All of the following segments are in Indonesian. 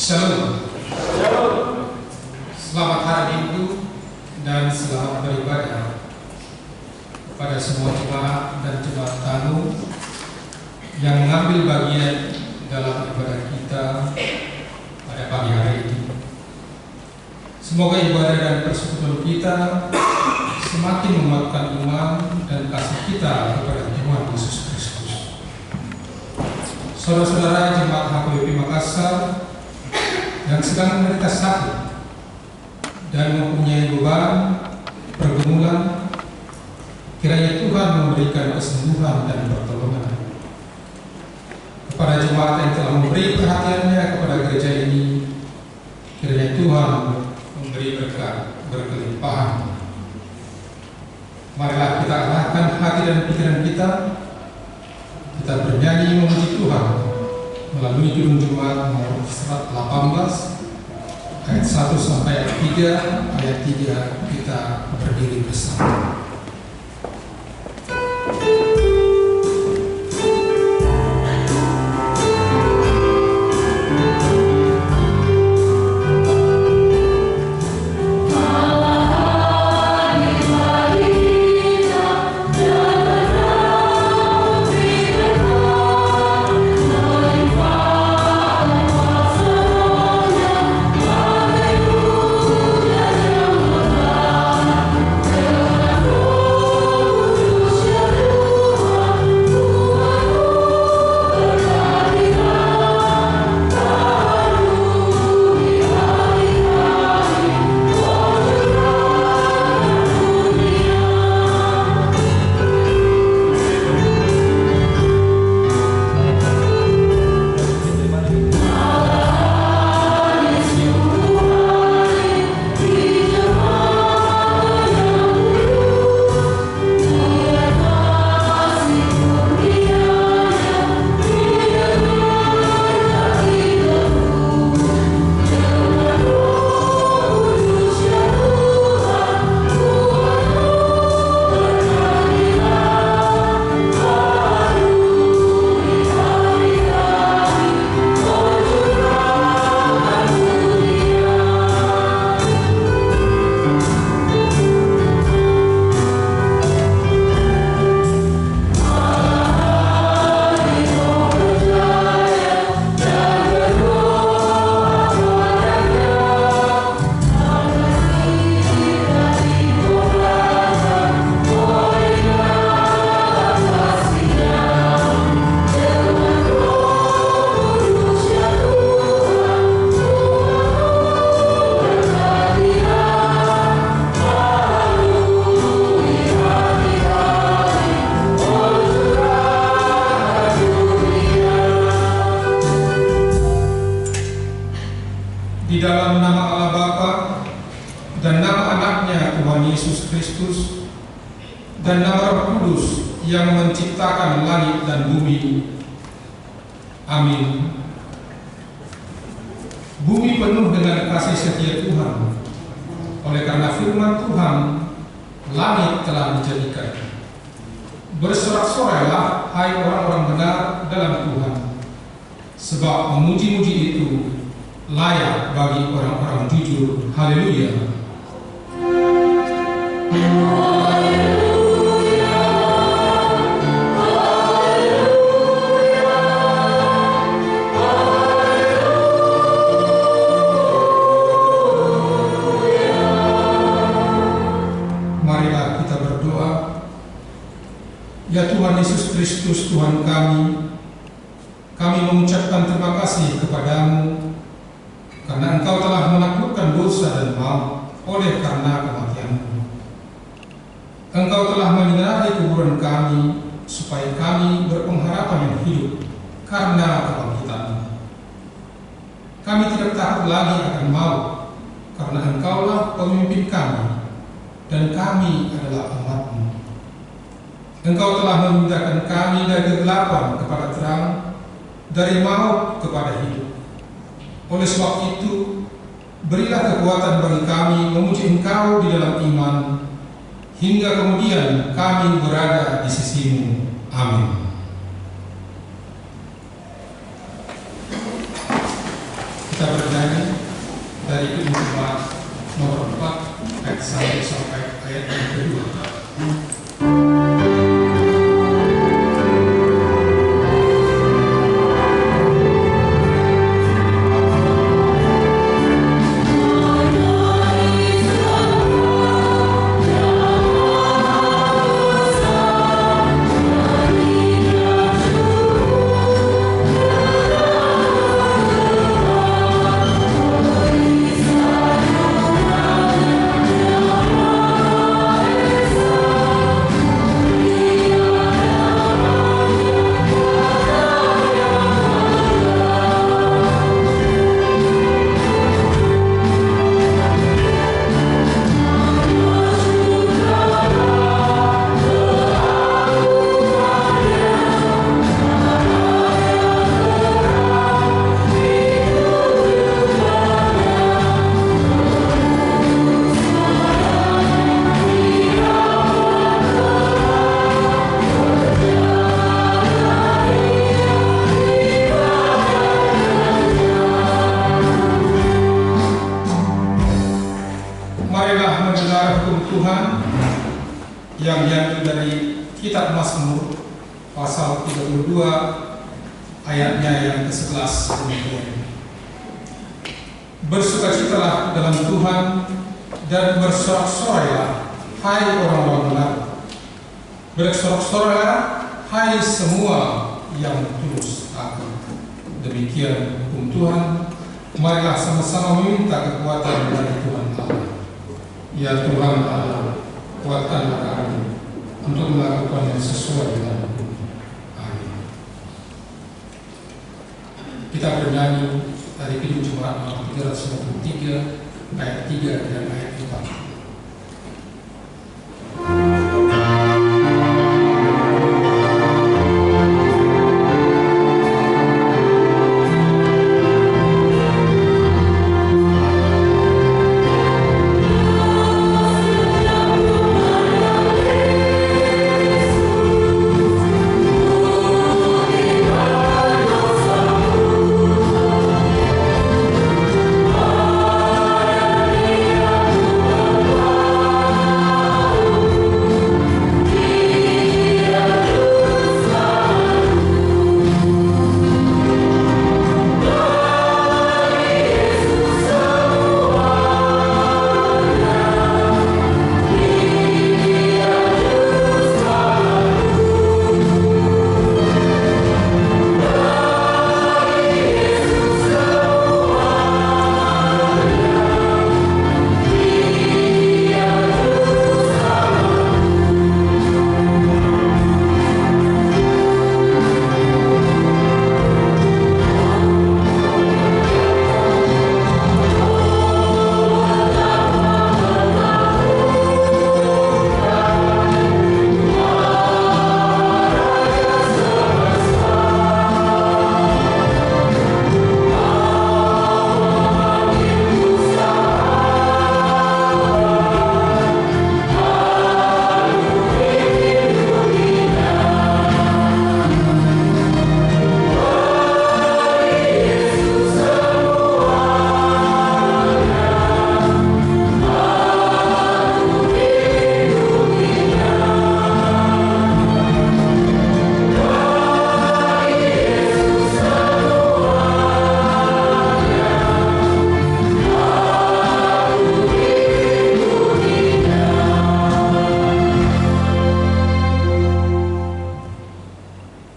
Shalom. Selamat hari Minggu dan selamat beribadah kepada semua jemaat dan jemaat tamu yang mengambil bagian dalam ibadah kita pada pagi hari ini. Semoga ibadah dan persekutuan kita semakin menguatkan iman dan kasih kita kepada Tuhan Yesus Kristus. Saudara-saudara jemaat HKBP Makassar yang sedang menderita sakit dan mempunyai beban pergumulan, kiranya Tuhan memberikan kesembuhan dan pertolongan. Kepada jemaat yang telah memberi perhatiannya kepada gereja ini, kiranya Tuhan memberi berkat berkelimpahan. Marilah kita arahkan hati dan pikiran kita bernyanyi memuji Tuhan melalui judul jemaat nomor 18 ayat 1 sampai ayat 3. Ayat 3 kita berdiri bersama. Di dalam nama Allah Bapa dan nama anaknya Tuhan Yesus Kristus dan nama Roh Kudus yang menciptakan langit dan bumi. Amin. Bumi penuh dengan kasih setia Tuhan. Oleh karena firman Tuhan, langit telah dijadikan. Bersorak-sorailah hai orang-orang benar dalam Tuhan, sebab memuji-muji itu layak bagi orang-orang jujur. Haleluya. Marilah kita berdoa. Ya Tuhan Yesus Kristus, Tuhan kami mengucapkan terima kasih kepadamu karena Engkau telah menaklukkan dosa dan maut oleh karena kematian-Mu. Engkau telah menyinari kuburan kami supaya kami berpengharapan yang hidup karena kebangkitan-Mu. Kami tidak takut lagi akan maut karena Engkaulah pemimpin kami dan kami adalah umat-Mu. Engkau telah memindahkan kami dari kegelapan kepada terang, dari maut kepada hidup. Oleh sebab itu, berilah kekuatan bagi kami memuji Engkau di dalam iman, hingga kemudian kami berada di sisi-Mu. Amin. Kita Kita bernyanyi dari Jemaat nomor 4 ayat 1 sampai ayat yang kedua. Marilah mendengar hukum Tuhan yang diambil dari Kitab Mazmur pasal 32 ayatnya yang ke-11 demikian. Bersukacitalah dalam Tuhan dan bersorak-sorailah, hai orang-orang benar. Bersorak-sorailah, hai semua yang tulus takut. Demikian hukum Tuhan. Marilah sama-sama meminta kekuatan dari Tuhan Allah. Ya Tuhan Allah, kuatkanlah kami untuk melakukan yang sesuai dengan hukum. Amin. Kita bernyanyi dari Kidung Jemaat nomor 393 ayat 3 dan ayat 4.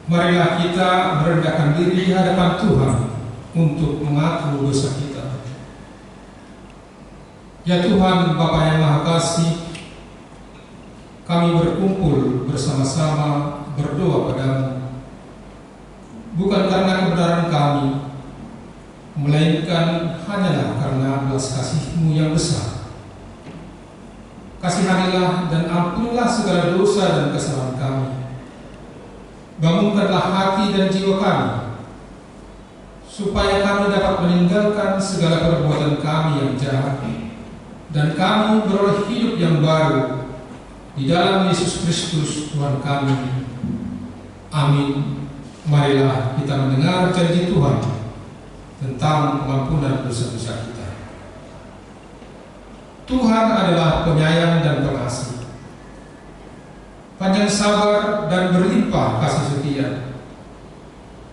Marilah kita merendahkan diri di hadapan Tuhan untuk mengaku dosa kita. Ya Tuhan, Bapa yang Maha Kasih, kami berkumpul bersama-sama berdoa padamu, bukan karena kebenaran kami, melainkan hanyalah karena belas kasih-Mu yang besar. Kasihanilah dan ampunilah segala dosa dan kesalahan kami. Bangunkanlah hati dan jiwa kami, supaya kami dapat meninggalkan segala perbuatan kami yang jahat, dan kami beroleh hidup yang baru di dalam Yesus Kristus Tuhan kami. Amin. Marilah kita mendengar janji Tuhan. tentang pengampunan dosa-dosa kita. Tuhan adalah penyayang dan pengasih, panjang sabar dan berlimpah kasih setia.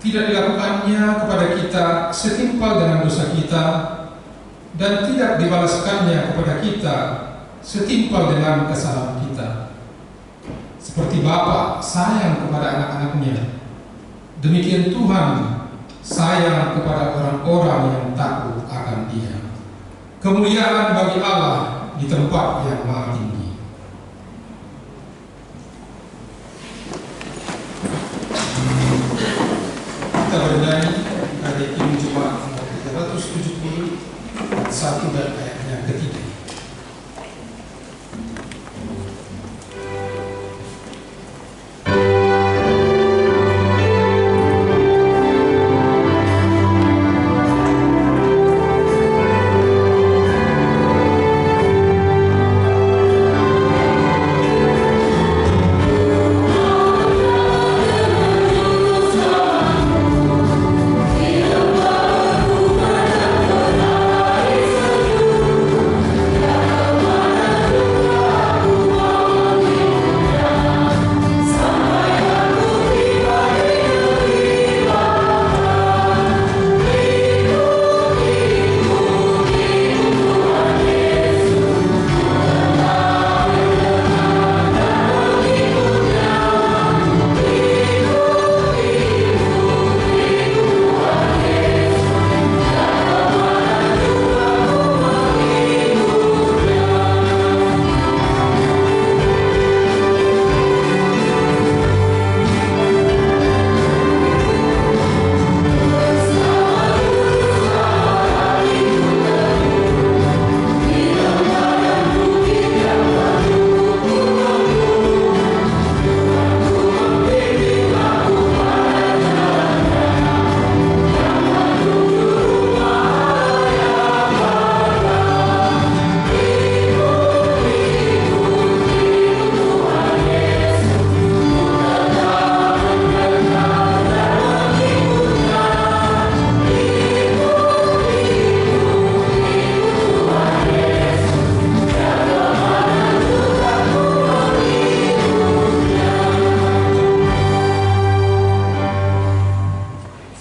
Tidak dilakukannya kepada kita setimpal dengan dosa kita, dan tidak dibalaskannya kepada kita setimpal dengan kesalahan kita. Seperti Bapa sayang kepada anak-anaknya, demikian Tuhan sayang kepada orang-orang yang takut akan Dia. Kemuliaan bagi Allah di tempat yang maha tinggi. Kita bernyanyi dari Kim Jemaat 370 1 dan ayat yang ketiga.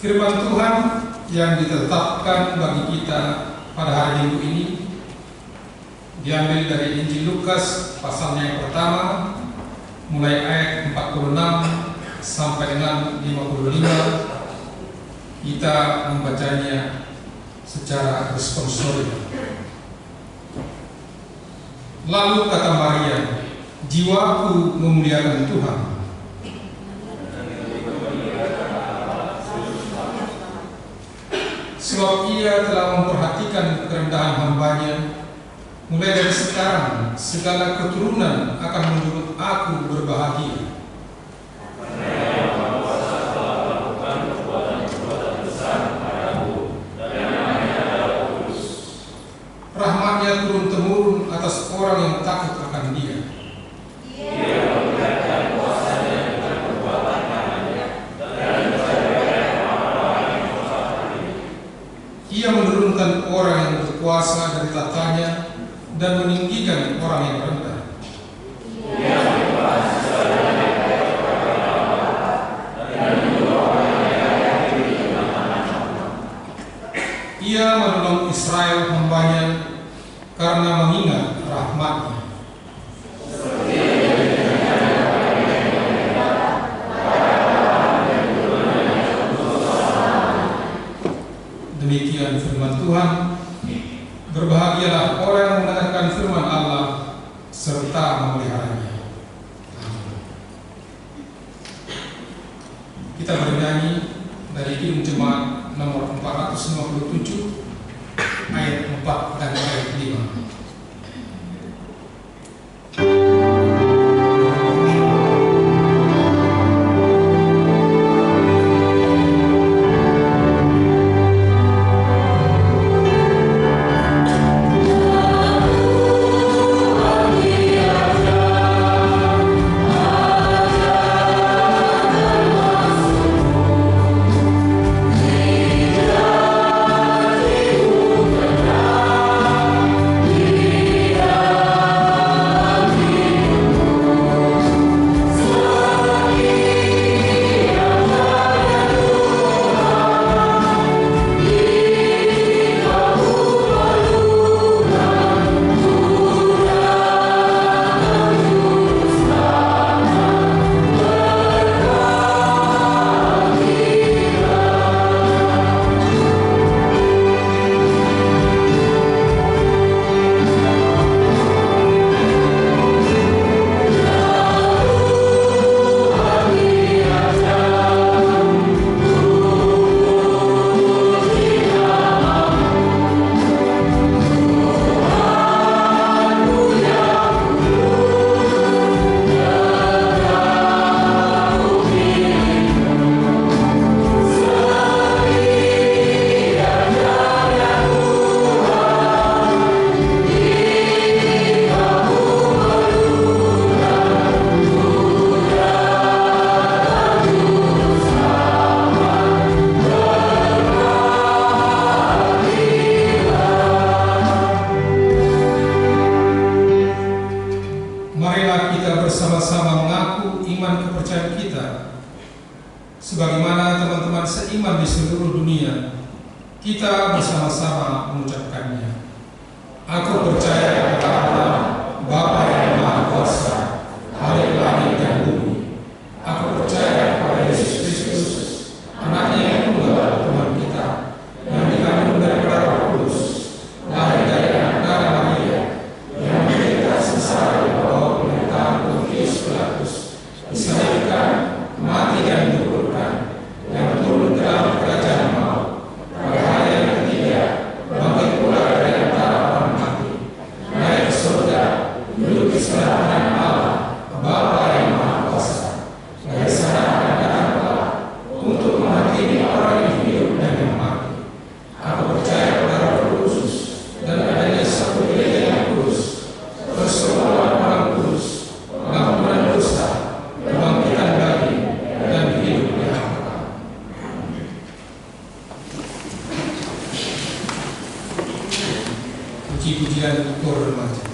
Firman Tuhan yang ditetapkan bagi kita pada hari Minggu ini diambil dari Injil Lukas pasalnya yang pertama, mulai ayat 46 sampai dengan 55. Kita membacanya secara responsorial. Lalu kata Maria, "Jiwaku memuliakan Tuhan, sebab Ia telah memperhatikan kerendahan hamba-Nya. Mulai dari sekarang, segala keturunan akan menurut aku berbahagia. Rahmat-Nya turun-temurun atas orang yang takut akan Dia. Ia menurunkan orang yang berkuasa dari tatanya dan meninggikan orang yang rendah. Ia menolong Israel hamba-Nya karena mengingat rahmat-Nya. Demikian firman Tuhan. Berbahagialah orang yang mendengarkan firman Allah serta memeliharanya. Amin. Kita bernyanyi dari Kim Jemaat nomor 457 ayat 4 dan ayat 5. Amen. bersama teman-teman seiman di seluruh dunia, kita bersama-sama mengucapkannya. Aku percaya kepada Allah, Bapa yang Maha Kuasa, Khalik langit dan bumi. Aku percaya kepada Yesus Kristus, Anaknya yang tunggal, Tuhan kita, yang dikandung dari Roh Kudus, lahir dari anak darah Maria, yang menderita sengsara di bawah pemerintahan Pontius Pilatus, disalibkan, mati dan dikuburkan, yang turun ke dalam kerajaan maut, pada hari yang ketiga bangkit pula dari antara orang mati, naik ke surga, duduk di sebelah kanan Allah, Bapa yang Maha Kuasa. Dari sana akan datang pula untuk menghakimi orang yang hidup dan yang mati. Aku percaya pada Roh Kudus dan adanya satu gereja yang kudus, persekutuan orang kudus, pengampunan dosa, kebangkitan daging, dan hidup yang kekal. Puji-pujian Kor Remaja.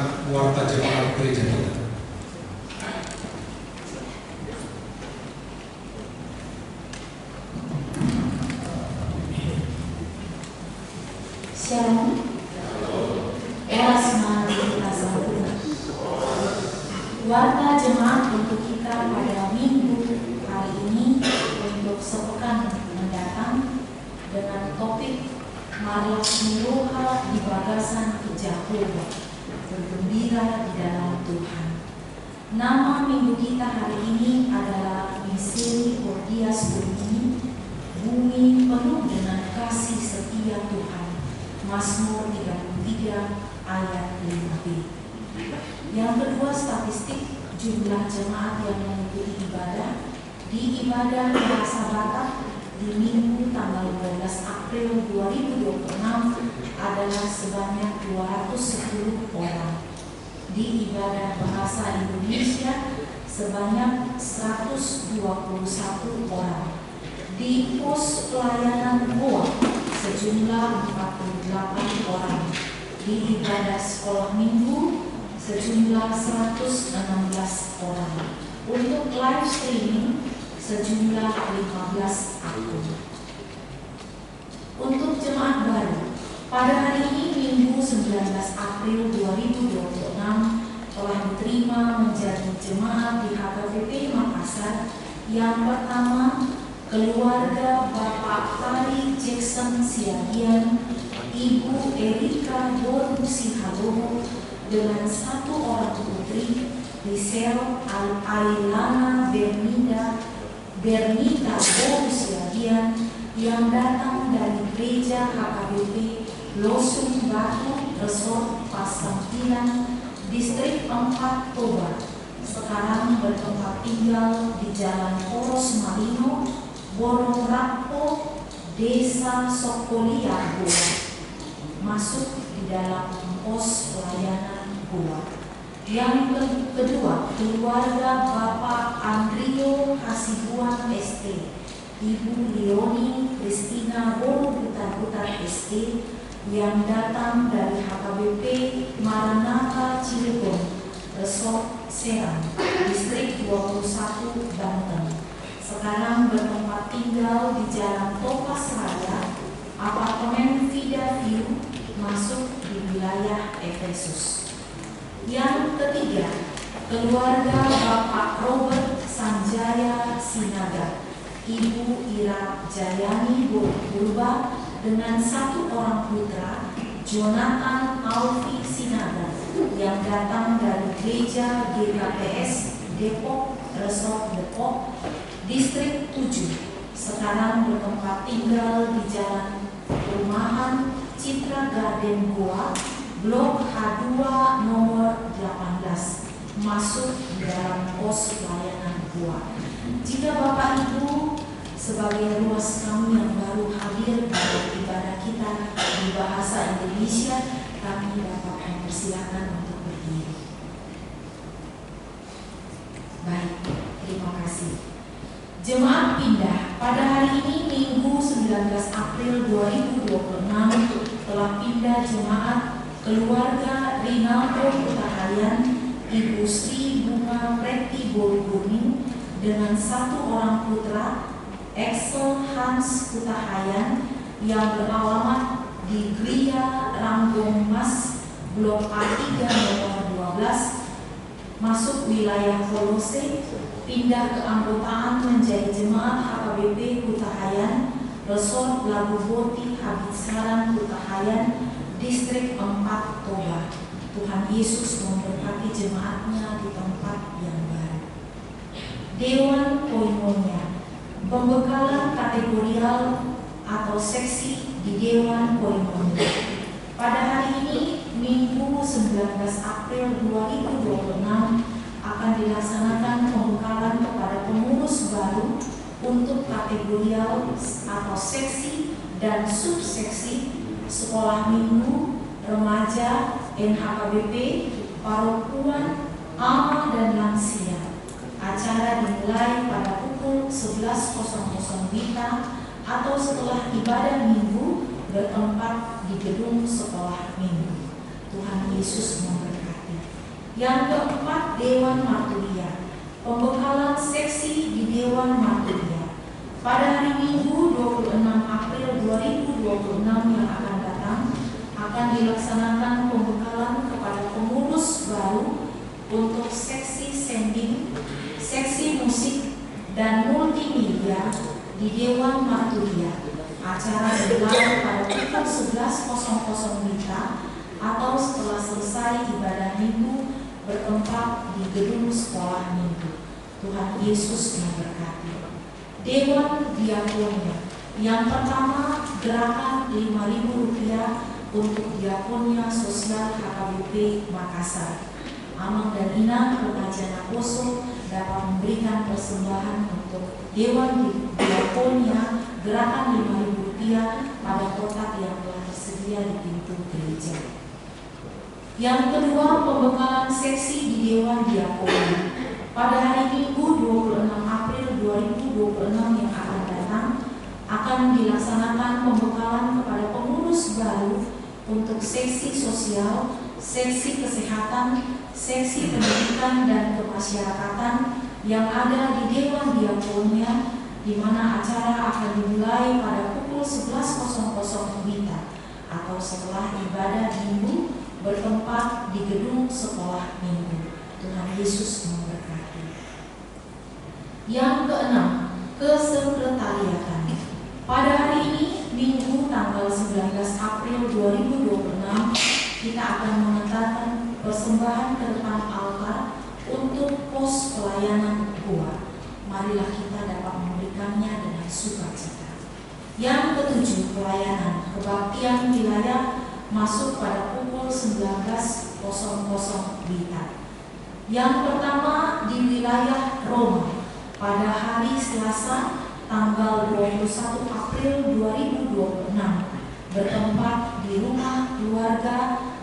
tentang warta jemaat gereja kita. Shalom. Erasma kita sambut. Warta jemaat untuk kita pada minggu hari ini untuk sepekan mendatang dengan topik marilah Roha di bagasan kejahatan, bergembira di dalam Tuhan. Nama minggu kita hari ini adalah Misericordias Domini, bumi penuh dengan kasih setia Tuhan. Mazmur 33 ayat 5b. Yang kedua, statistik jumlah jemaat yang mengikuti ibadah di ibadah bahasa Batak di minggu tanggal 12 April 2026 adalah sebanyak 210 orang. Di ibadah bahasa Indonesia sebanyak 121 orang. Di pos pelayanan Goa sejumlah 48 orang. Di ibadah sekolah minggu sejumlah 116 orang. Untuk live streaming sejumlah 15 akun. Untuk jemaat baru, pada hari ini Minggu 19 April 2026 telah diterima menjadi jemaat di HKBP Makassar. Yang pertama, keluarga Bapak Tari Jackson Siagian, Ibu Erika Borusi Hadomo dengan satu orang putri, Lisel Ailana Bernita Borusi Siagian, yang datang dari gereja HKBP Losung Batu Resort Pasampilan, Distrik 4 Toba. Sekarang bertempat tinggal di Jalan Poros Marino, Borong Rapo, Desa Sokolia, Goa. Masuk di dalam pos pelayanan Goa. Yang kedua, keluarga Bapak Andrio Hasibuan ST, Ibu Leoni Kristina Boro Butar ST, yang datang dari HKBP Maranatha Cilegon, Resort Serang, Distrik 21 Banten. Sekarang bertempat tinggal di Jalan Topas Raya, Apartemen Vida View, masuk di wilayah Efesus. Yang ketiga, keluarga Bapak Robert Sanjaya Sinaga, Ibu Ira Jayani Purba dengan satu orang putra, Jonathan Alfi Sinaga, yang datang dari gereja GKPS Depok, Resort Depok, Distrik 7. Sekarang bertempat tinggal di Jalan Perumahan Citra Garden Goa, Blok H2 nomor 18, masuk di dalam pos pelayanan Goa. Jika Bapak Ibu sebagai ruas kami yang baru hadir pada ibadah kita di bahasa Indonesia, kami dapat mempersilakan untuk berdiri. Baik, terima kasih. Jemaat pindah pada hari ini Minggu 19 April 2026 telah pindah jemaat keluarga Rinaldo Kutahayan, Ibu Sri Bunga Preti Bolubuning dengan satu orang putra, Axel Hans Kutahayan, yang beralamat di Gria Ranggong Mas, Blok A3 nomor 12, masuk wilayah Kolose, pindah keanggotaan menjadi jemaat HKBP Kutahayan, Resort Labu Boti Habitsaran Kutahayan, Distrik 4 Toba. Tuhan Yesus memberkati jemaatnya di tempat yang baru. Dewan Koinonia, pembekalan kategorial atau seksi di Dewan Koinonia. Pada hari ini Minggu 19 April 2026 akan dilaksanakan pembekalan kepada pengurus baru untuk kategorial atau seksi dan subseksi sekolah minggu, remaja, NHKBP, parokuan, ama dan lansia. Acara dimulai pada pukul 11.00 WITA atau setelah ibadah minggu bertempat di gedung sekolah minggu. Tuhan Yesus memberkati. Yang keempat, Dewan Marturia. Pembekalan seksi di Dewan Marturia. Pada hari Minggu 26 April 2026 yang akan datang, akan dilaksanakan pembekalan kepada pengurus baru untuk seksi sending, seksi musik, dan multimedia di Dewan Marturia. Acara digelar pada pukul 11.00 WITA atau setelah selesai ibadah minggu bertempat di gedung sekolah minggu. Tuhan Yesus memberkati. Dewan Diakonia. Yang pertama, gerakan Rp5.000 untuk Diakonia Sosial HKBP Makassar. Amang dan Ina Pengajian Aposo dapat memberikan persembahan untuk Dewan Diakonia gerakan Rp5.000 pada kotak yang telah tersedia di pintu gereja. Yang kedua, pembekalan seksi di Dewan Diakonia. Pada hari Minggu 26 April 2026 yang akan datang, akan dilaksanakan pembekalan kepada pengurus baru untuk seksi sosial, seksi kesehatan, seksi pendidikan dan kemasyarakatan yang ada di Dewan Diakonia, di mana acara akan dimulai pada pukul 11.00 WITA atau setelah ibadah minggu bertempat di gedung sekolah minggu. Tuhan Yesus memberkati. Yang keenam, kesekretariatan. Pada hari ini, Minggu tanggal 19 April 2026, kita akan mengantarkan persembahan ke depan altar untuk pos pelayanan gua. Marilah kita dapat memberikannya dengan sukacita. Yang ketujuh, pelayanan kebaktian wilayah masuk pada pukul 19.00 WITA. Yang pertama di wilayah Roma pada hari Selasa tanggal 21 April 2026 bertempat di rumah keluarga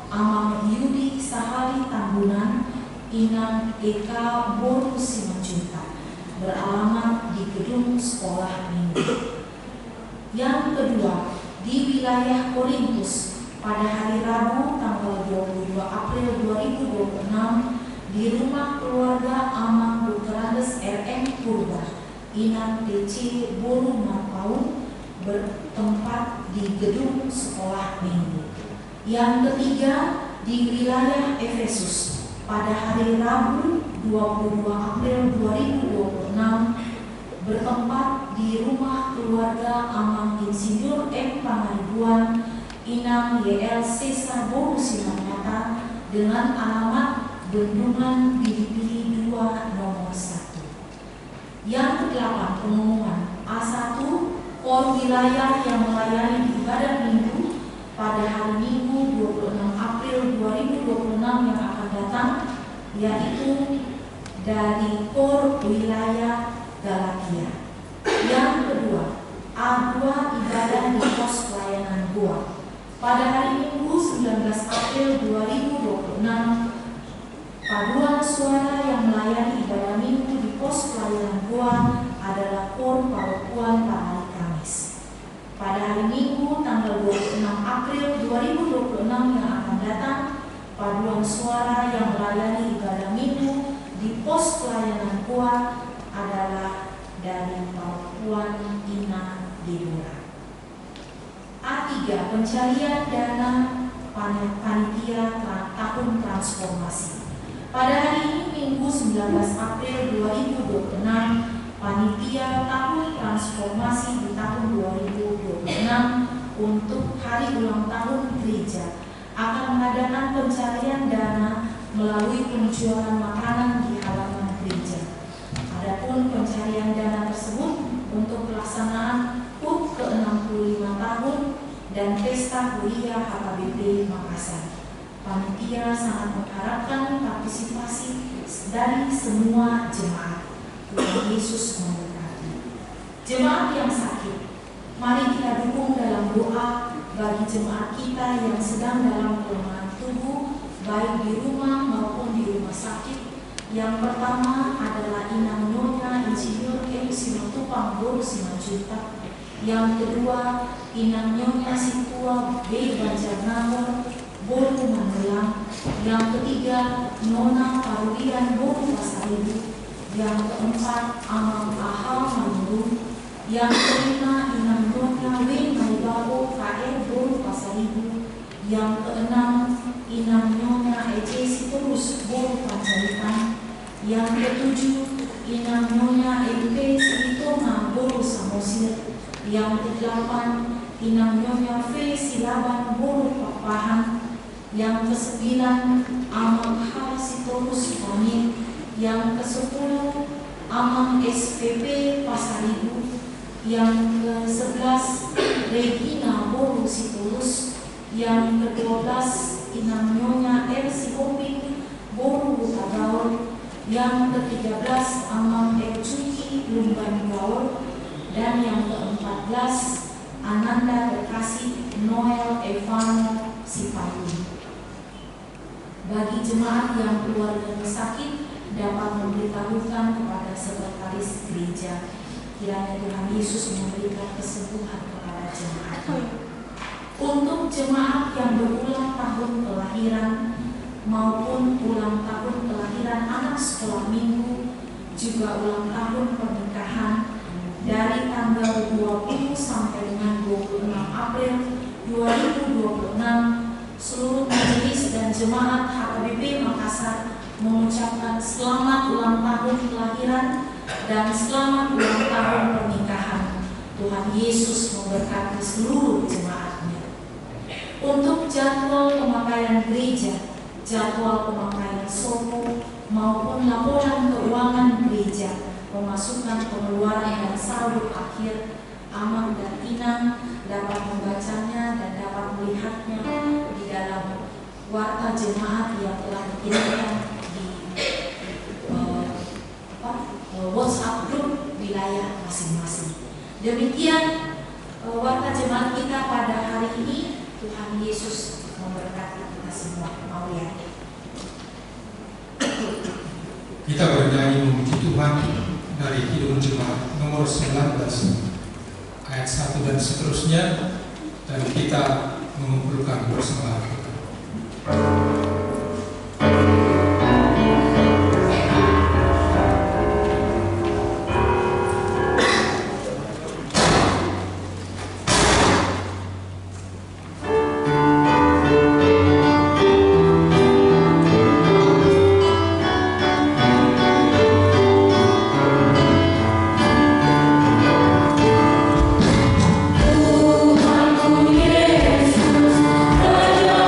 Amang Yudi Sahali Tambunan, Inang Eka Boru Simanjuntak, beralamat di gedung sekolah minggu. Yang kedua, di wilayah Korintus pada hari Rabu tanggal 22 April 2026 di rumah keluarga Amang Dr. Andes RM Purba, Inang DC Boru Mampau, bertempat di gedung sekolah minggu. Yang ketiga, di wilayah Efesus pada hari Rabu 22 April 2026 bertempat di rumah keluarga Amang Insinyur M. Pangaribuan, Inang YL Sesa Boru Simanjuntak dengan alamat Bendungan Bili-Bili 2 nomor 1. Yang kedelapan, pengumuman A1 Kor wilayah yang melayani ibadah minggu pada hari Minggu 26 April 2026 yang akan datang, yaitu dari Kor wilayah Galatia. Yang kedua, A2 ibadah di pos pelayanan gua. Pada hari Minggu 19 April 2026, paduan suara yang melayani ibadah minggu di pos pelayanan gua adalah Kor Parupuan pada hari Kamis. Pada hari Minggu tanggal 26 April 2026 yang akan datang, paduan suara yang melayani ibadah minggu di pos pelayanan gua adalah dari Parupuan Ina Dibura. A3 pencarian dana panitia tahun transformasi. Pada hari ini Minggu 19 April 2026, panitia tahun transformasi di tahun 2026 untuk hari ulang tahun gereja akan mengadakan pencarian dana melalui penjualan makanan di halaman gereja. Adapun pencarian dana tersebut untuk pelaksanaan HUT ke-65 tahun dan pesta kuliah HKBP Makassar. Panitia sangat mengharapkan partisipasi dari semua jemaat. Tuhan Yesus memberkati. Jemaat yang sakit, mari kita dukung dalam doa bagi jemaat kita yang sedang dalam kelemahan tubuh, baik di rumah maupun di rumah sakit. Yang pertama adalah Inang Nyonya Insinyur M. Simatupang Boru Simanjuntak. Yang kedua, Inang Nyonya Situa B. Banjarnagor Boru Magelang. Yang ketiga, Nona Parulian Boru Pasaribu. Yang keempat, Amang Ahal Manuru. Yang kelima, Inang Nyonya Win Maibabo KR Boru Pasaribu. Yang keenam, Inang Nyonya Ece Sitorus Boru Panjaitan. Yang ketujuh, Inang Nyonya LP Silitoma Boru Samosir. Yang kedelapan, Inang Nyonya V Silaban Boru Papahan. Yang kesembilan, Amang H Sitorus Pamit. Yang ke-10, Amang SPP Pasaribu. Yang ke-11, Regina Boru Sitorus. Yang ke-12, Inang Nyonya R Sihoping Boru Butagaul. Yang ke-13, Amang Cuki Lumban Gaul. Dan yang ke-14, Ananda Berkasih Noel Evano Sipayu. Bagi jemaat yang keluarga sakit dapat memberitahukan kepada sekretaris gereja. Kiranya Tuhan Yesus memberikan kesembuhan kepada jemaat. Untuk jemaat yang berulang tahun kelahiran maupun ulang tahun kelahiran anak sekolah minggu, juga ulang tahun pernikahan dari tanggal 20 sampai dengan 26 April 2026, seluruh majelis dan jemaat HKBP Makassar mengucapkan selamat ulang tahun kelahiran dan selamat ulang tahun pernikahan. Tuhan Yesus memberkati seluruh jemaatnya. Untuk jadwal pemakaian gereja, jadwal pemakaian sopo maupun laporan keuangan gereja, pemasukan, pengeluaran dan saldo akhir, Amang dan Inang dapat membacanya dan dapat melihatnya di dalam warta jemaat yang telah dikirimkan WhatsApp grup wilayah masing-masing. Demikian warta jemaat kita pada hari ini. Tuhan Yesus memberkati kita semua. Mau ya. Kita bernyanyi memuji Tuhan dari Kidung Jemaat nomor 19 ayat 1 dan seterusnya, dan kita mengumpulkan persembahan. Tuhan ku Yesus, Raja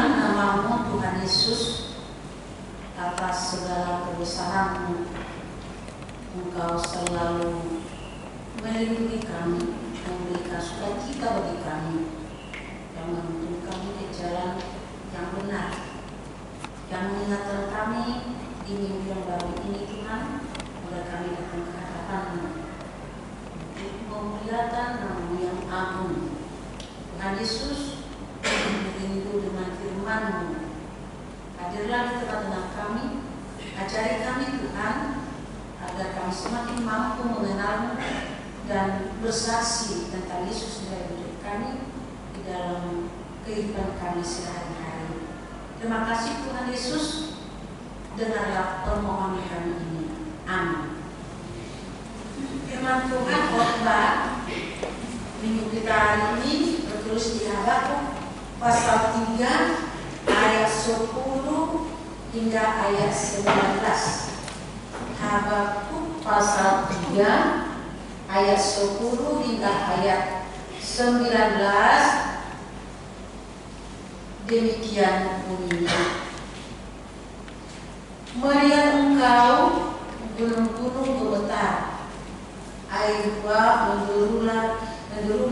Tuhan namamu Tuhan Yesus, atas segala kebesaran-Mu. Engkau selalu melindungi kami, memberikan sukacita bagi kami, yang menuntun kami ke jalan yang benar, yang mengingatkan kami di minggu yang baru ini Tuhan, agar kami datang ke hadapan-Mu untuk memuliakan nama-Mu yang agung. Tuhan Yesus, rindu dengan firman-Mu. Hadirlah di tengah-tengah kami, ajari kami Tuhan, agar kami semakin mampu mengenal-Mu dan bersaksi tentang Yesus dalam hidup kami, di dalam kehidupan kami sehari-hari. Terima kasih Tuhan Yesus, dengarlah permohonan kami ini. Amin. Firman Tuhan khotbah minggu kita hari ini tertulis di Habakuk pasal 3 ayat 10 hingga ayat 19. Habakuk pasal 3 ayat 10 hingga ayat 19. Demikian bunyinya. Melihat engkau gunung-gunung gemetar, air gua menderu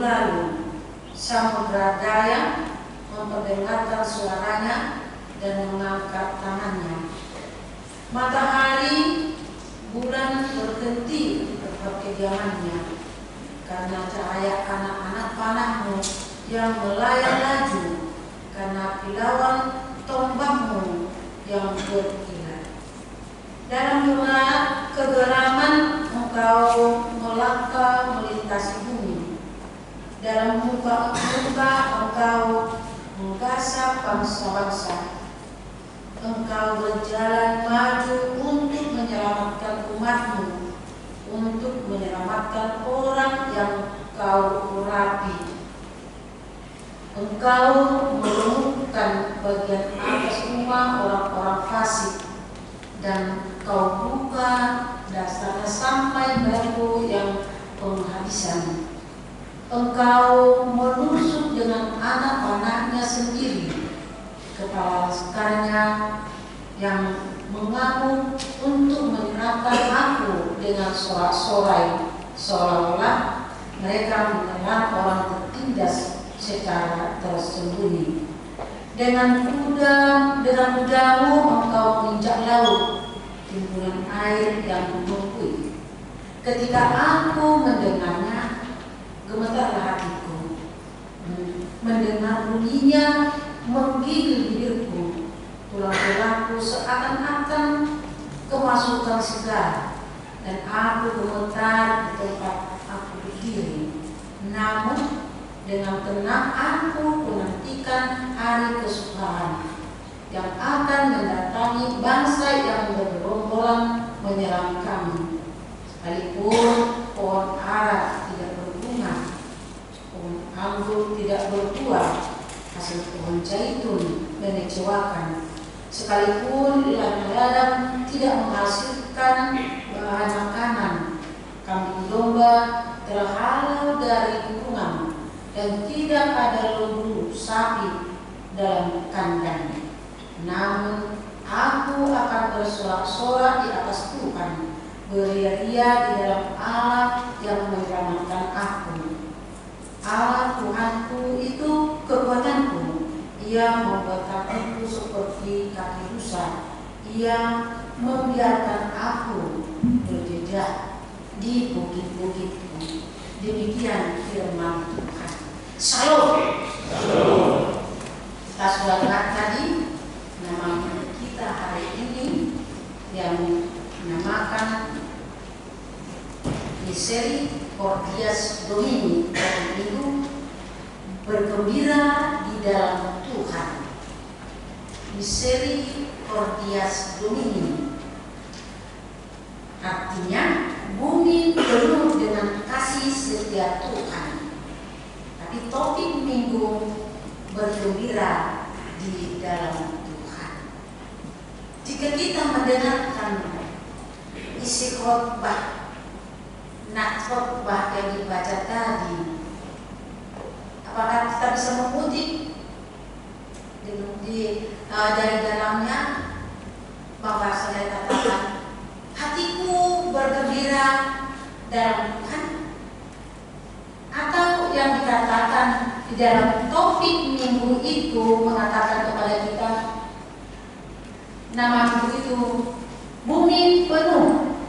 lalu, samudra daya memperdengarkan suaranya dan mengangkat tangannya. Matahari, bulan berhenti di tempat kediamannya, karena cahaya anak-anak panah-Mu yang melayang laju, karena kilauan tombak-Mu yang berkilat. Dalam kegeraman engkau melangkah melintasi bumi, dalam muka engkau menggasak bangsa-bangsa. Engkau berjalan maju untuk menyelamatkan umat-Mu, untuk menyelamatkan orang yang Kau urapi. Engkau melumpuhkan bagian atas rumah orang-orang fasik, dan Kau buka dasarnya sampai batu yang penghabisan. Engkau menusuk dengan anak panahnya sendiri, kepala laskarnya yang mengamuk untuk menyerahkan aku dengan sorak-sorai, seolah-olah mereka menyerang orang tertindas secara tersembunyi. Dengan kudamu engkau menginjak laut, timbunan air yang mengumpul. Ketika aku mendengarnya, gemetarlah hatiku. Mendengar bunyinya menggigil bibirku, tulang-tulangku seakan-akan kemasukan segar, dan aku gemetar di tempat aku berdiri. Namun dengan tenang aku menantikan hari kesukaran yang akan mendatangi bangsa yang bergerombolan menyerang kami. Sekalipun pohon ara tidak berbunga, pohon anggur tidak berbuah, hasil pohon zaitun mengecewakan, sekalipun ladang-ladang tidak menghasilkan bahan makanan, kambing domba terhalau dari kurungan, dan tidak ada lembu sapi dalam kandang. Namun aku akan bersorak-sorak di atas Tuhan, beria-ria di dalam Allah yang menyelamatkan aku. Allah Tuhanku itu kekuatanku. Ia membuat kakiku seperti kaki rusa. Ia membiarkan aku berjejak di bukit-bukitku. Demikian firman Tuhan. Shalom. Shalom. Kita sudah dengar tadi nama kita hari ini yang dinamakan Misericordias Domini, yaitu bergembira di dalam Tuhan. Misericordias Domini artinya bumi penuh dengan kasih setia Tuhan. Tapi topik minggu bergembira di dalam Tuhan. Jika kita mendengarkan isi khotbah, khotbah yang dibaca tadi, apakah kita bisa mengutip dari dalamnya bahwa saya katakan hatiku bergembira dalam Tuhan, atau yang dikatakan di dalam topik minggu itu mengatakan kepada kita, nama minggu itu bumi penuh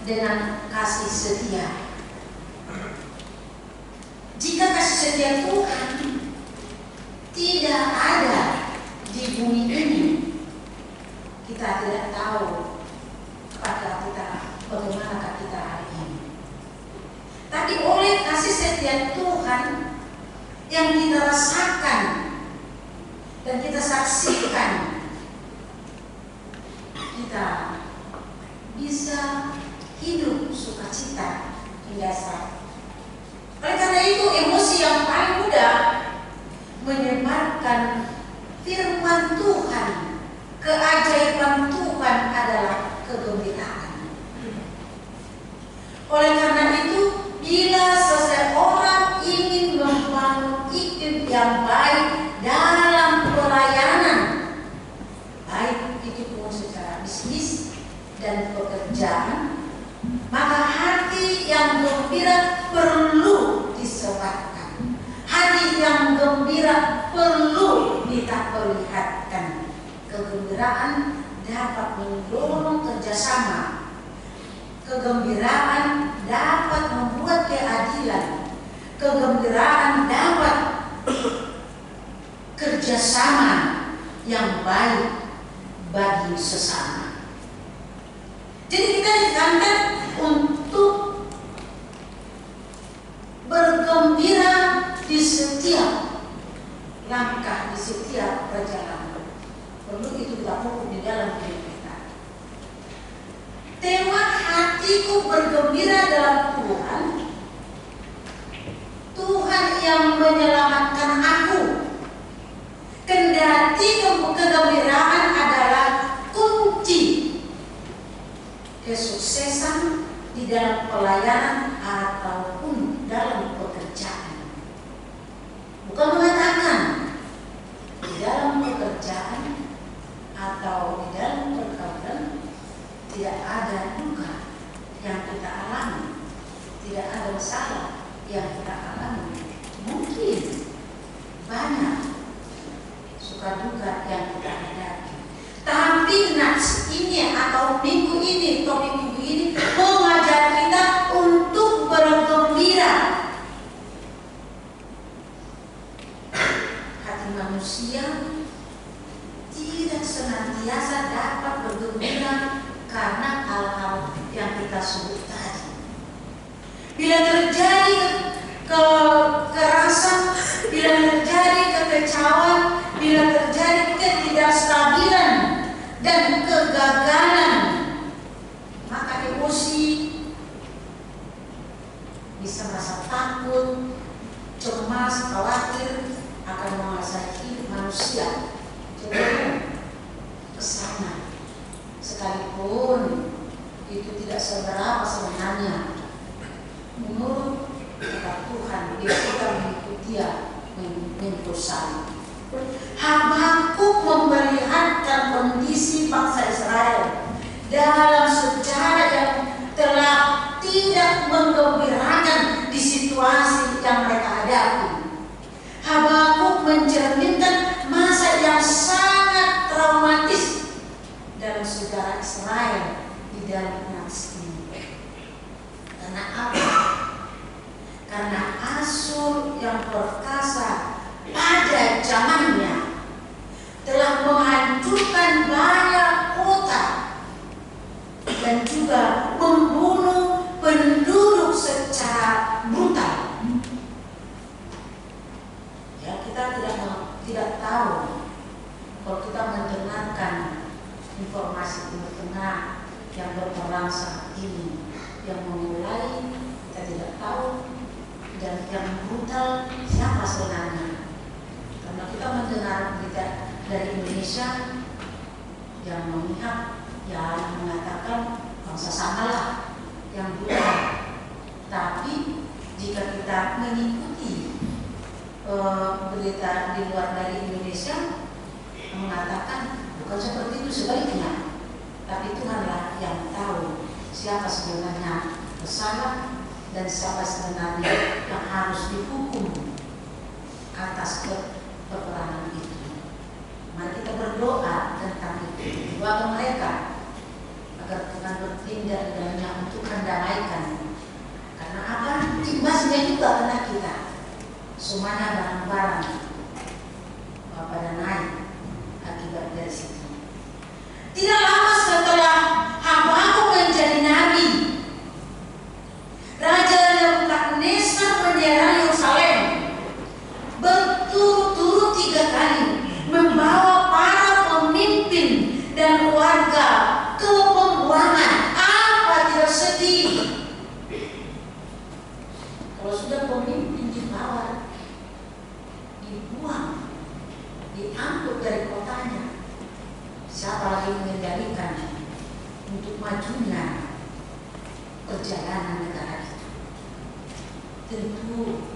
dengan kasih setia. Jika kasih setia Tuhan tidak ada di bumi ini, kita tidak tahu bagaimana kita hari ini. Tapi oleh kasih setia Tuhan yang kita rasakan dan kita saksikan, kita bisa hidup sukacita hingga saat. Oleh karena itu, emosi yang paling mudah menyebarkan firman Tuhan, keajaiban Tuhan adalah kegembiraan. Oleh karena itu, bila seseorang ingin membangun iklim yang baik dalam pelayanan, baik itu pun secara bisnis dan pekerjaan, maka hati yang gembira perlu disebarkan. Hati yang gembira perlu kita perlihatkan. Kegembiraan dapat mendorong kerjasama. Kegembiraan dapat membuat keadilan. Kegembiraan dapat kerjasama yang baik bagi sesama. Jadi kita ditekankan untuk bergembira di setiap langkah, di setiap perjalanan. Perlu itu kita pupuk di dalam diri kita. Tema hatiku bergembira dalam Tuhan. Tuhan yang menyelamatkan aku. Kendati kegembiraan adalah kunci kesuksesan di dalam pelayanan ataupun dalam pekerjaan. Bukan mengatakan di dalam pekerjaan atau di dalam pergaulan tidak ada duka yang kita alami, tidak ada masalah yang kita alami. Mungkin banyak suka duka yang kita hadapi. Tapi nats ini atau minggu ini, topik minggu ini mengajar kita untuk bergembira. Hati manusia tidak senantiasa dapat bergembira karena hal-hal yang kita sebut tadi. Bila terjadi kekerasan, bila terjadi kekecauan, bila terjadi ketidakstabilan dan kegagalan, maka emosi bisa merasa takut, cemas, khawatir akan menguasai manusia. Cenderung ke sana, sekalipun itu tidak seberapa sebenarnya menurut kata Tuhan. Bila kita mengikuti Dia, mengikut Saya. Habakuk memperlihatkan kondisi bangsa Israel dalam sejarah yang telah tidak menggembirakan di situasi yang mereka hadapi. Habakuk mencerminkan masa yang sangat traumatis dalam sejarah Israel di dalam nats ini. Karena apa? Karena Asyur yang perkasa pada zamannya telah menghancurkan banyak kota dan juga membunuh penduduk secara brutal. Ya, kita tidak tahu kalau kita mendengarkan informasi Timur Tengah yang berperang saat ini, yang memulai kita tidak tahu, dan yang brutal siapa sebenarnya. Karena kita mendengar berita dari Indonesia yang memihak, yang mengatakan bangsa sanalah yang brutal. Tapi jika kita mengikuti berita di luar dari Indonesia, Bukan seperti itu, sebaliknya. Tapi Tuhanlah yang tahu siapa sebenarnya bersalah dan siapa sebenarnya yang harus dihukum atas peperangan itu. Mari kita berdoa tentang itu. Doa mereka agar Tuhan bertindak dalamnya untuk mendamaikan. Karena apa? Imbasnya juga kena kita. Semuanya barang-barang pada naik akibat dari situ. Tidak lama setelah Habakuk menjadi nabi, Raja Nebukadnezar menyerang Yerusalem berturut-turut 3 kali, membawa para pemimpin dan warga ke pembuangan. Apa tidak sedih? Kalau sudah pemimpin dibawa, dibuang, diangkut dari kotanya, siapa lagi mengendalikan untuk majunya perjalanan negara itu? Tentu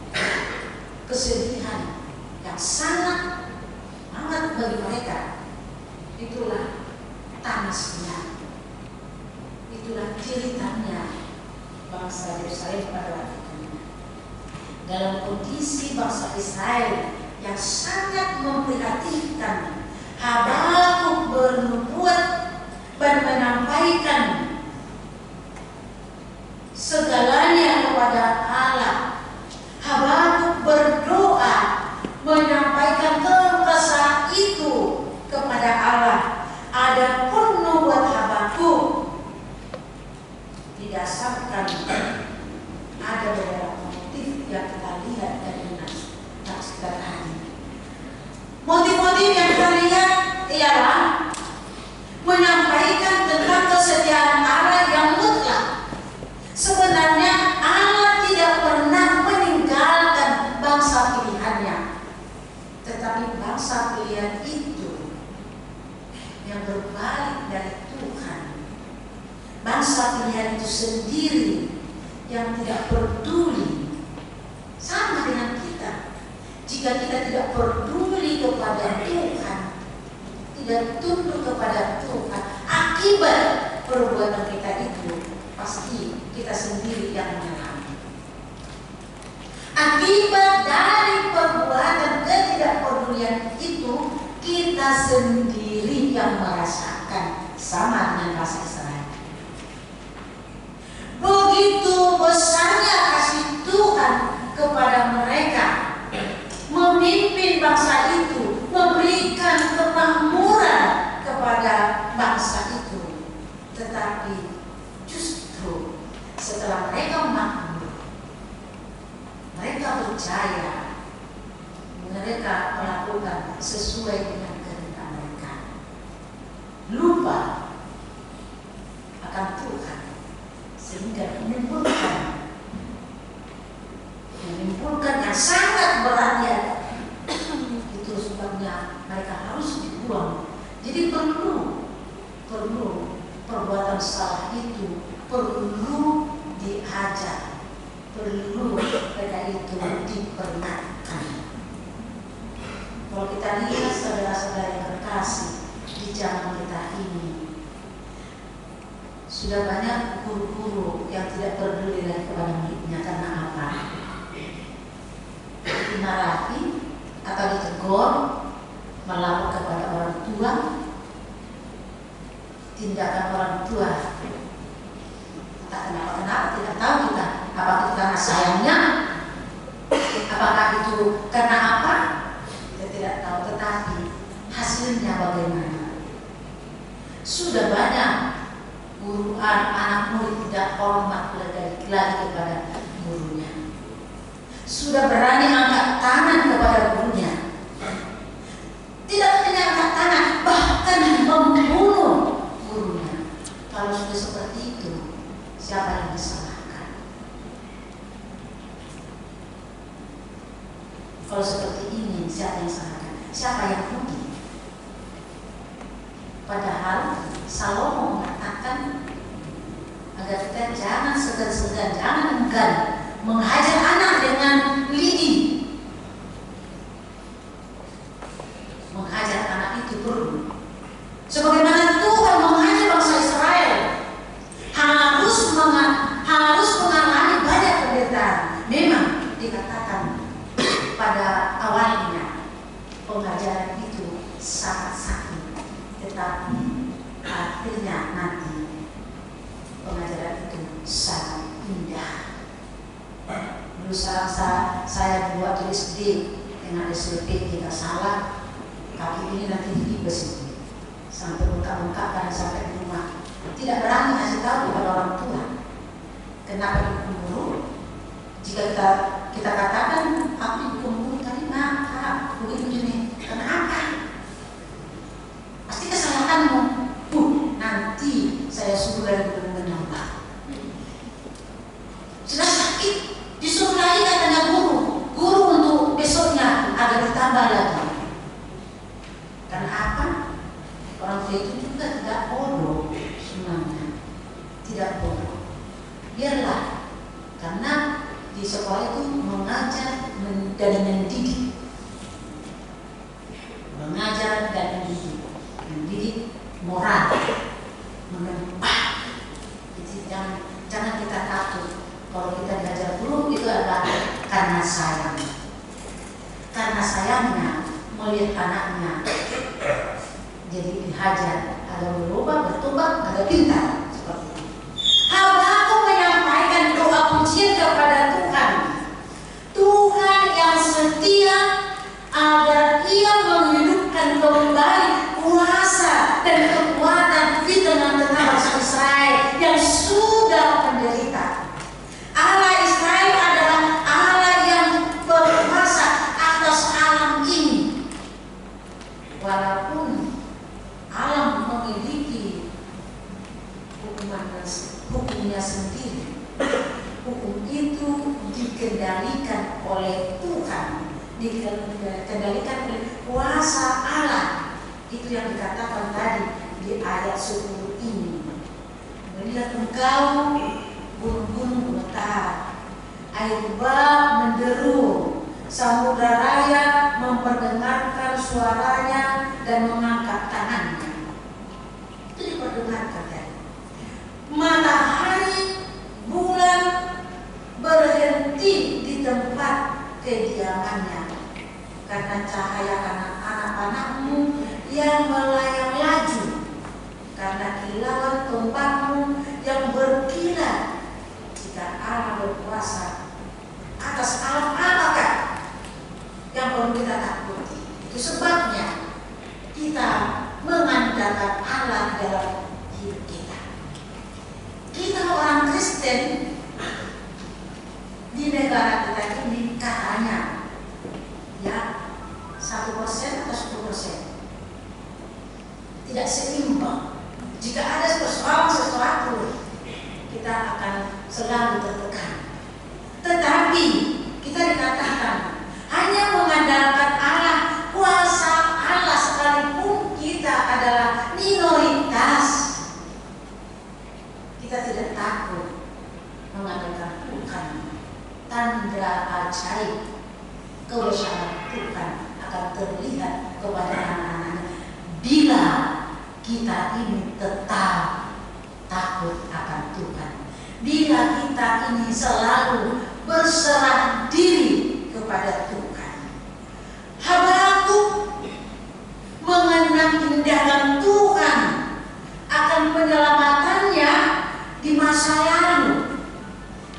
kesedihan yang sangat amat bagi mereka. Itulah tanasnya, itulah ceritanya bangsa Yerusalem pada waktu itu. Dalam kondisi bangsa Israel yang sangat memprihatinkan, Habakuk bernubuat dan menyampaikan segalanya kepada Allah. Habakuk berdoa menyampaikan keluh kesah itu kepada Allah. Adapun nubuat Habakuk didasarkan ada beberapa motif yang kita lihat dari nas tadi. Motif-motif yang kita lihat ialah menyampaikan tentang kesetiaan Allah yang mutlak. Sebenarnya Allah tidak pernah meninggalkan bangsa pilihannya, tetapi bangsa pilihan itu yang berbalik dari Tuhan. Bangsa pilihan itu sendiri yang tidak peduli. Sama dengan kita. Jika kita tidak peduli kepada Tuhan, tidak tunduk kepada Tuhan, akibat perbuatan kita itu pasti kita sendiri yang mengalami. Akibat dari perbuatan ketidakpedulian itu kita sendiri yang merasakan, sama dengan bangsa Israel. Begitu besarnya kasih Tuhan kepada mereka, memimpin bangsa itu, memberikan kemakmuran kepada bangsa itu. Tetapi justru setelah mereka makmur, mereka percaya, mereka melakukan sesuai dengan kehendak mereka, lupa akan Tuhan, sehingga menimbulkan yang sangat berat ya. Itu sebabnya mereka harus dibuang. Jadi perlu perbuatan salah itu perlu diajar, perlu mereka itu diperingatkan. Kalau kita lihat saudara-saudara yang terkasih di zaman kita ini, sudah banyak guru-guru yang tidak peduli lagi kepada muridnya. Karena apa? Dimarahi atau ditegur, melapor kepada orang tua. Tindakan orang tua tak kenapa tidak tahu kita. Apakah itu karena sayangnya? Apakah itu karena apa? Kita tidak tahu. Tetapi hasilnya bagaimana? Sudah banyak anak murid tidak hormat lagi kepada gurunya. Sudah berani angkat tangan kepada gurunya. Tidak hanya angkat tangan, bahkan membunuh gurunya. Kalau sudah seperti itu, siapa yang disalahkan? Kalau seperti ini, siapa yang salahkan? Siapa yang rugi? Padahal Salomo mengatakan agar kita jangan segan-segan, jangan enggan menghajar anak dengan lidi. Menghajar anak itu perlu. tetapi artinya nanti pengajaran itu sangat indah. Dulu saya buat tulis D dengan SLP tidak salah, kaki ini nanti dibes ini sampai bengkak-bengkak dan sampai di rumah. Tidak berani ngasih tahu kepada orang tua. Kenapa dikumpul? Jika kita katakan aku dikumpul tadi nak, begini, kenapa? Pasti kesalahanmu. Nanti saya suruh dari menambah. Sudah sakit, disuruh lagi katanya guru untuk besoknya agar ditambah lagi. Karena apa? Orang tua itu juga tidak bodoh sebenarnya, tidak bodoh. Biarlah, karena di sekolah itu mengajar dan mendidik, mengajar dan mendidik moral, menempa. Jadi jangan kita takut kalau kita diajar guru itu adalah karena sayang. Karena sayangnya melihat anaknya jadi dihajar, ada berubah, bertobat, ada pintar seperti itu. Aku menyampaikan doa pujian kepada Tuhan, Tuhan yang setia agar Ia menghidupkan kembali kuasa dan kekuatan di tengah-tengah bangsa Israel yang sudah menderita. Allah Israel adalah Allah yang berkuasa atas alam ini. Walaupun alam memiliki hukumnya sendiri, hukum itu dikendalikan oleh Tuhan, dikendalikan oleh kuasa Allah. Itu yang dikatakan tadi di ayat 10 ini. Melihat engkau gunung-gunung gemetar, air bah menderu, samudra raya memperdengarkan suaranya dan mengangkat tangannya. Itu diperdengarkan ya. Matahari, bulan berhenti di tempat kediamannya karena cahaya anak-anakmu yang melayang laju, karena kilauan tombakmu yang berkilat. Jika Allah berkuasa atas alam, apakah yang perlu kita takuti? Itu sebabnya kita mengandalkan Allah dalam hidup kita. Kita orang Kristen di negara kita ini katanya ya 1% atau 10%. Tidak seimbang. Jika ada sesuatu, kita akan selalu tertekan. Tetapi kita dikatakan hanya mengandalkan Allah, kuasa Allah, sekalipun kita adalah minoritas, kita tidak takut mengandalkan Tuhan. Tanda ajaib kebesaran Tuhan akan terlihat kepada anak-anaknya bila kita ini tetap takut akan Tuhan, bila kita ini selalu berserah diri kepada Tuhan. Habakuk mengenang tindakan Tuhan akan penyelamatannya di masa lalu.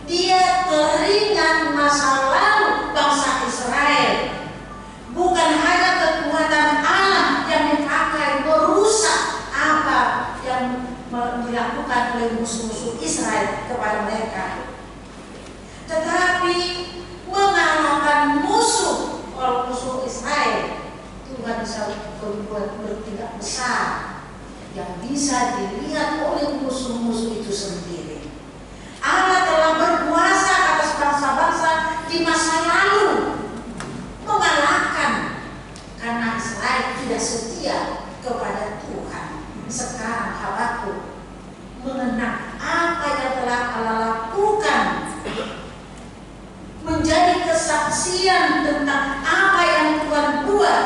Dia teringat masa lalu bangsa Israel, bukan hanya kekuatan Allah yang dipakai merusak apa yang dilakukan oleh musuh-musuh Israel kepada mereka, tetapi mengalahkan musuh Israel. Tuhan bisa bertindak besar yang bisa dilihat oleh musuh-musuh itu sendiri. Allah telah berkuasa atas bangsa-bangsa di masa lalu, mengalahkan karena Israel tidak setia kepada Tuhan. Sekarang Habakuk mengenang apa yang telah Allah lakukan, menjadi kesaksian tentang apa yang Tuhan buat,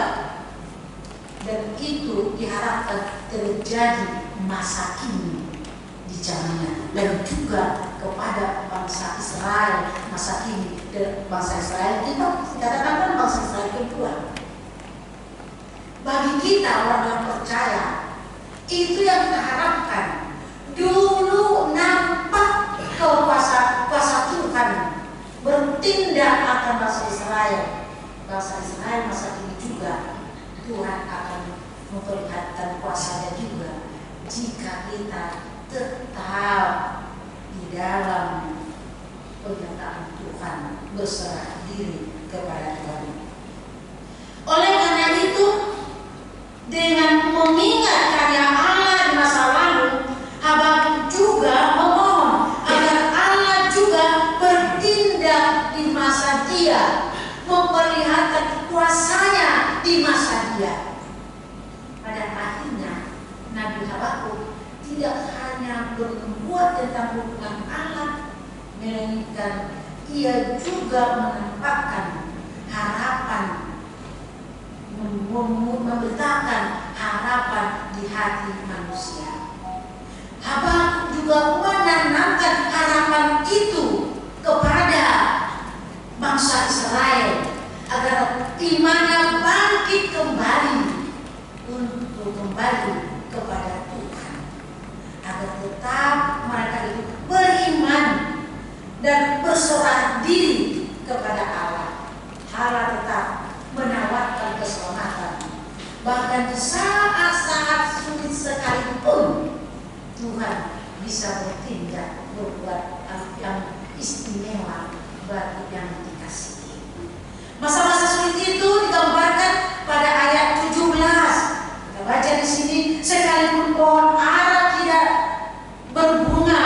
dan itu diharapkan terjadi masa kini di zamannya, dan juga kepada bangsa Israel masa kini. Dan bangsa Israel itu dikatakan bangsa Israel kedua. Bagi kita orang yang percaya, memperlihatkan kuasanya juga jika kita tetap di dalam pernyataan Tuhan, berserah diri kepada Tuhan. Oleh karena itu, dengan mengingat karya Allah di masa lalu, Habakuk juga memohon agar Allah juga bertindak di masa dia, memperlihatkan kuasanya di masa dia. Pada akhirnya, Nabi Habakuk tidak hanya berbuat tentang hubungan Allah, melainkan ia juga menampakkan harapan, memberitakan harapan di hati manusia. Habakuk juga menanamkan harapan itu kepada bangsa Israel agar imannya bangkit kembali untuk kembali kepada Tuhan, agar tetap mereka itu beriman dan berserah diri kepada Allah. Allah tetap menawarkan keselamatan, bahkan di saat-saat sulit sekalipun Tuhan bisa bertindak, berbuat yang istimewa bagi yang dikasihi. Masa-masa sulit itu digambarkan pada ayat 17. Kita baca di sini, sekalipun pohon ara tidak berbunga,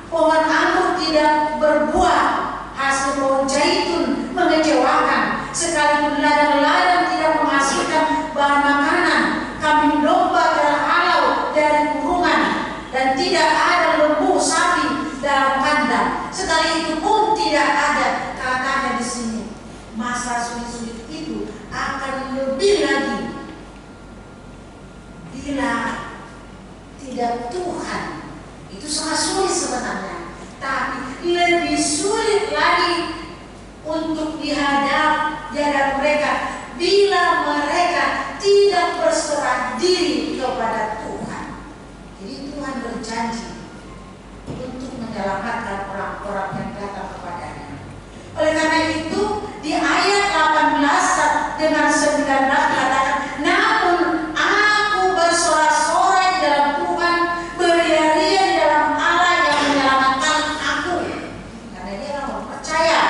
pohon anggur tidak berbuah, hasil pohon zaitun mengecewakan, sekalipun ladang-ladang tidak menghasilkan bahan makanan, kambing domba terhalau dari kurungan, dan tidak ada lembu sapi dalam kandang, sekali itu pun tidak ada. Katanya di sini, masa sulit-sulit itu akan lebih lagi bila tidak Tuhan. Itu sangat sulit sebenarnya, tapi lebih sulit lagi untuk dihadap di hadapan mereka bila mereka tidak berserah diri kepada Tuhan. Jadi Tuhan berjanji untuk menyelamatkan orang-orang yang datang kepadanya. Oleh karena itu di ayat 18 dengan 19 katakan, namun aku bersorak-sorai di dalam Tuhan, beria-ria di dalam Allah yang menyelamatkan aku. Karena dia orang percaya.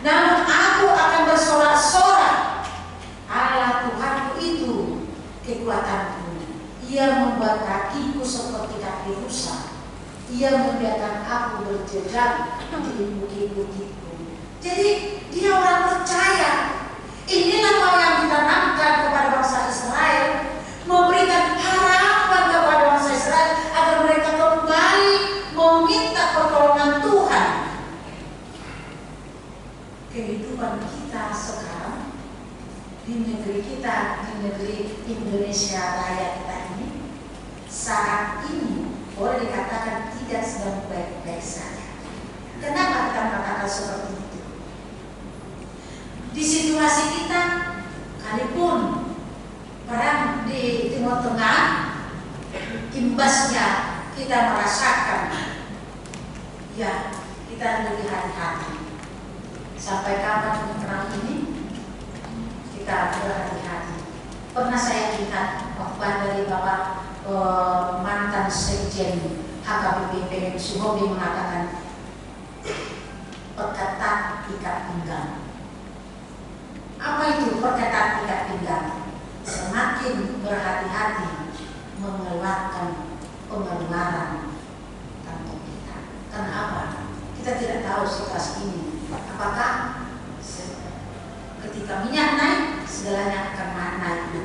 Namun aku akan bersorak-sorai, Allah Tuhanku itu kekuatanku. Ia membuat kakiku seperti kaki rusa. Ia membiarkan aku berjejak di bukit-bukitku. Jadi dia orang percaya. Inilah hal yang ditanamkan kepada bangsa Israel, memberikan harapan kepada bangsa Israel agar mereka kembali meminta pertolongan Tuhan. Kehidupan kita sekarang di negeri kita, di negeri Indonesia Raya kita ini, saat ini boleh dikatakan tidak sedang baik-baik saja. Kenapa kita mengatakan seperti itu? Di situasi kita, sekalipun perang di Timur Tengah, imbasnya kita merasakan, ya kita lebih hati-hati. Sampai kapan perang ini kita berhati-hati. Pernah saya lihat khotbah dari Bapak mantan Sekjen HKBP PMK Suhobi mengatakan, perketat ikat pinggang. Apa itu perketat ikat pinggang? Semakin berhati-hati mengeluarkan pengeluaran kantong kita. Karena apa? Kita tidak tahu situasi ini. Apakah ketika minyak naik, segalanya akan naik nanti.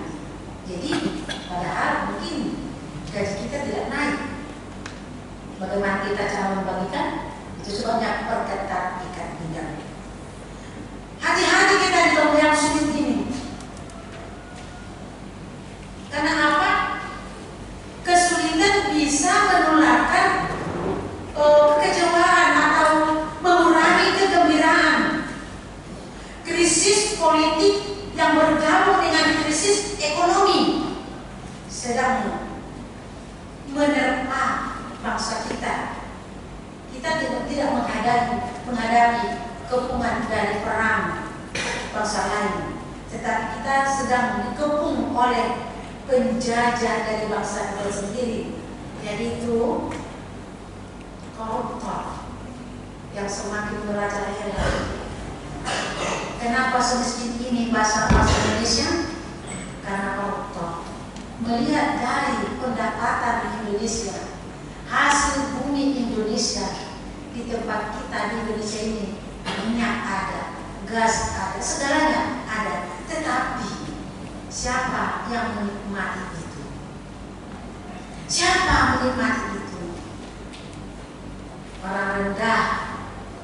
Jadi padahal mungkin gaji kita tidak naik. Bagaimana kita cara membagikan? Itu sebabnya perketat ikat pinggang. Hati-hati kita di dalam yang sulit ini. Karena apa? Kesulitan bisa menularkan kekecewaan atau mengurangi kegembiraan. Krisis politik yang bergabung dengan krisis ekonomi sedang menerpa bangsa kita. Kita tidak menghadapi kepungan dari perang bangsa lain, tetapi kita sedang dikepung oleh penjajah dari bangsa kita sendiri, yaitu koruptor yang semakin merajalela. Kenapa semiskin ini bahasa Indonesia? Karena koruptor. Melihat dari pendapatan Indonesia, hasil bumi Indonesia, di tempat kita di Indonesia ini, minyak ada, gas ada, segalanya ada. Tetapi siapa yang menikmati itu? Siapa menikmati itu? Orang rendah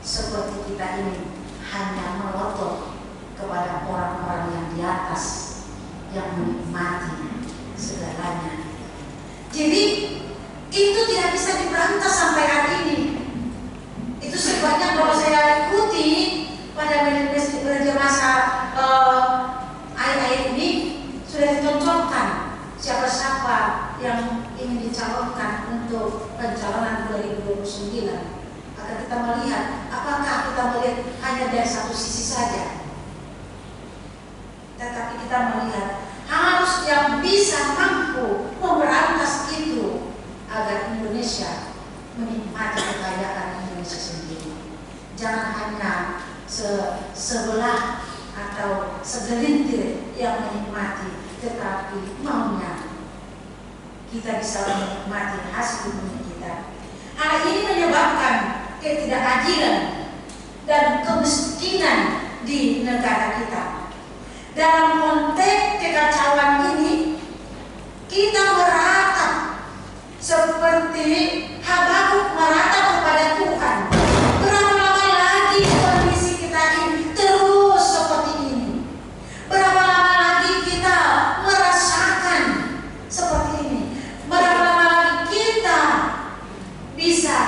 seperti kita ini hanya melotot kepada orang-orang yang di atas yang menikmati segalanya. Jadi itu tidak bisa diberantas sampai hari ini. Itu sebabnya kalau saya ikuti pada media masa akhir-akhir ini sudah ditonjolkan siapa-siapa yang ingin dicalonkan untuk pencalonan 2029. Agar kita melihat, apakah kita melihat hanya dari satu sisi saja, tetapi kita melihat harus yang bisa mampu memberantas itu agar Indonesia menikmati kekayaan Indonesia sendiri. Jangan hanya sebelah atau segelintir yang menikmati, tetapi maunya kita bisa menikmati hasil bumi kita. Hal ini menyebabkan ketidakadilan dan kemiskinan di negara kita. Dalam konteks kekacauan ini, kita meratap seperti Habakuk meratap kepada Tuhan. Berapa lama lagi kondisi kita ini terus seperti ini? Berapa lama lagi kita merasakan seperti ini? Berapa lama lagi kita bisa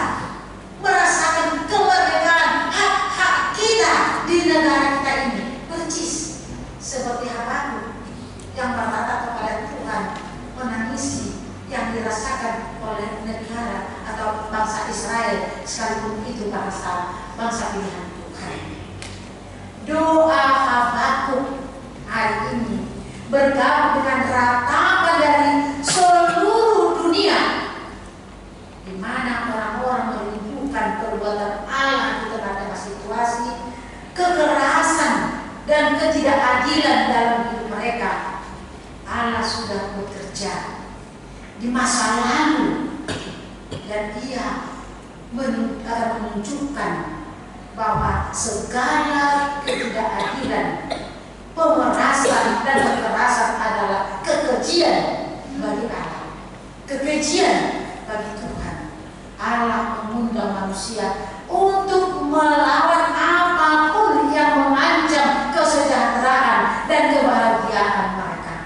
merasakan kemerdekaan hak-hak kita di negara kita ini? Percis seperti Habakuk yang berkata kepada Tuhan, menangisi yang dirasakan oleh negara atau bangsa Israel, sekalipun itu bangsa pilihan Tuhan. Doa Habakuk hari ini bergabung dengan ratapan dari seluruh dunia, di mana orang-orang merindukan perbuatan Allah di tengah-tengah situasi kekerasan dan ketidakadilan dalam hidup mereka. Allah sudah bekerja di masa lalu dan Ia menunjukkan bahwa segala ketidakadilan, pemerasan dan kekerasan adalah kekejian bagi Allah, kekejian bagi Tuhan. Allah mengundang manusia untuk melawan apapun yang mengancam kesejahteraan dan kebahagiaan mereka.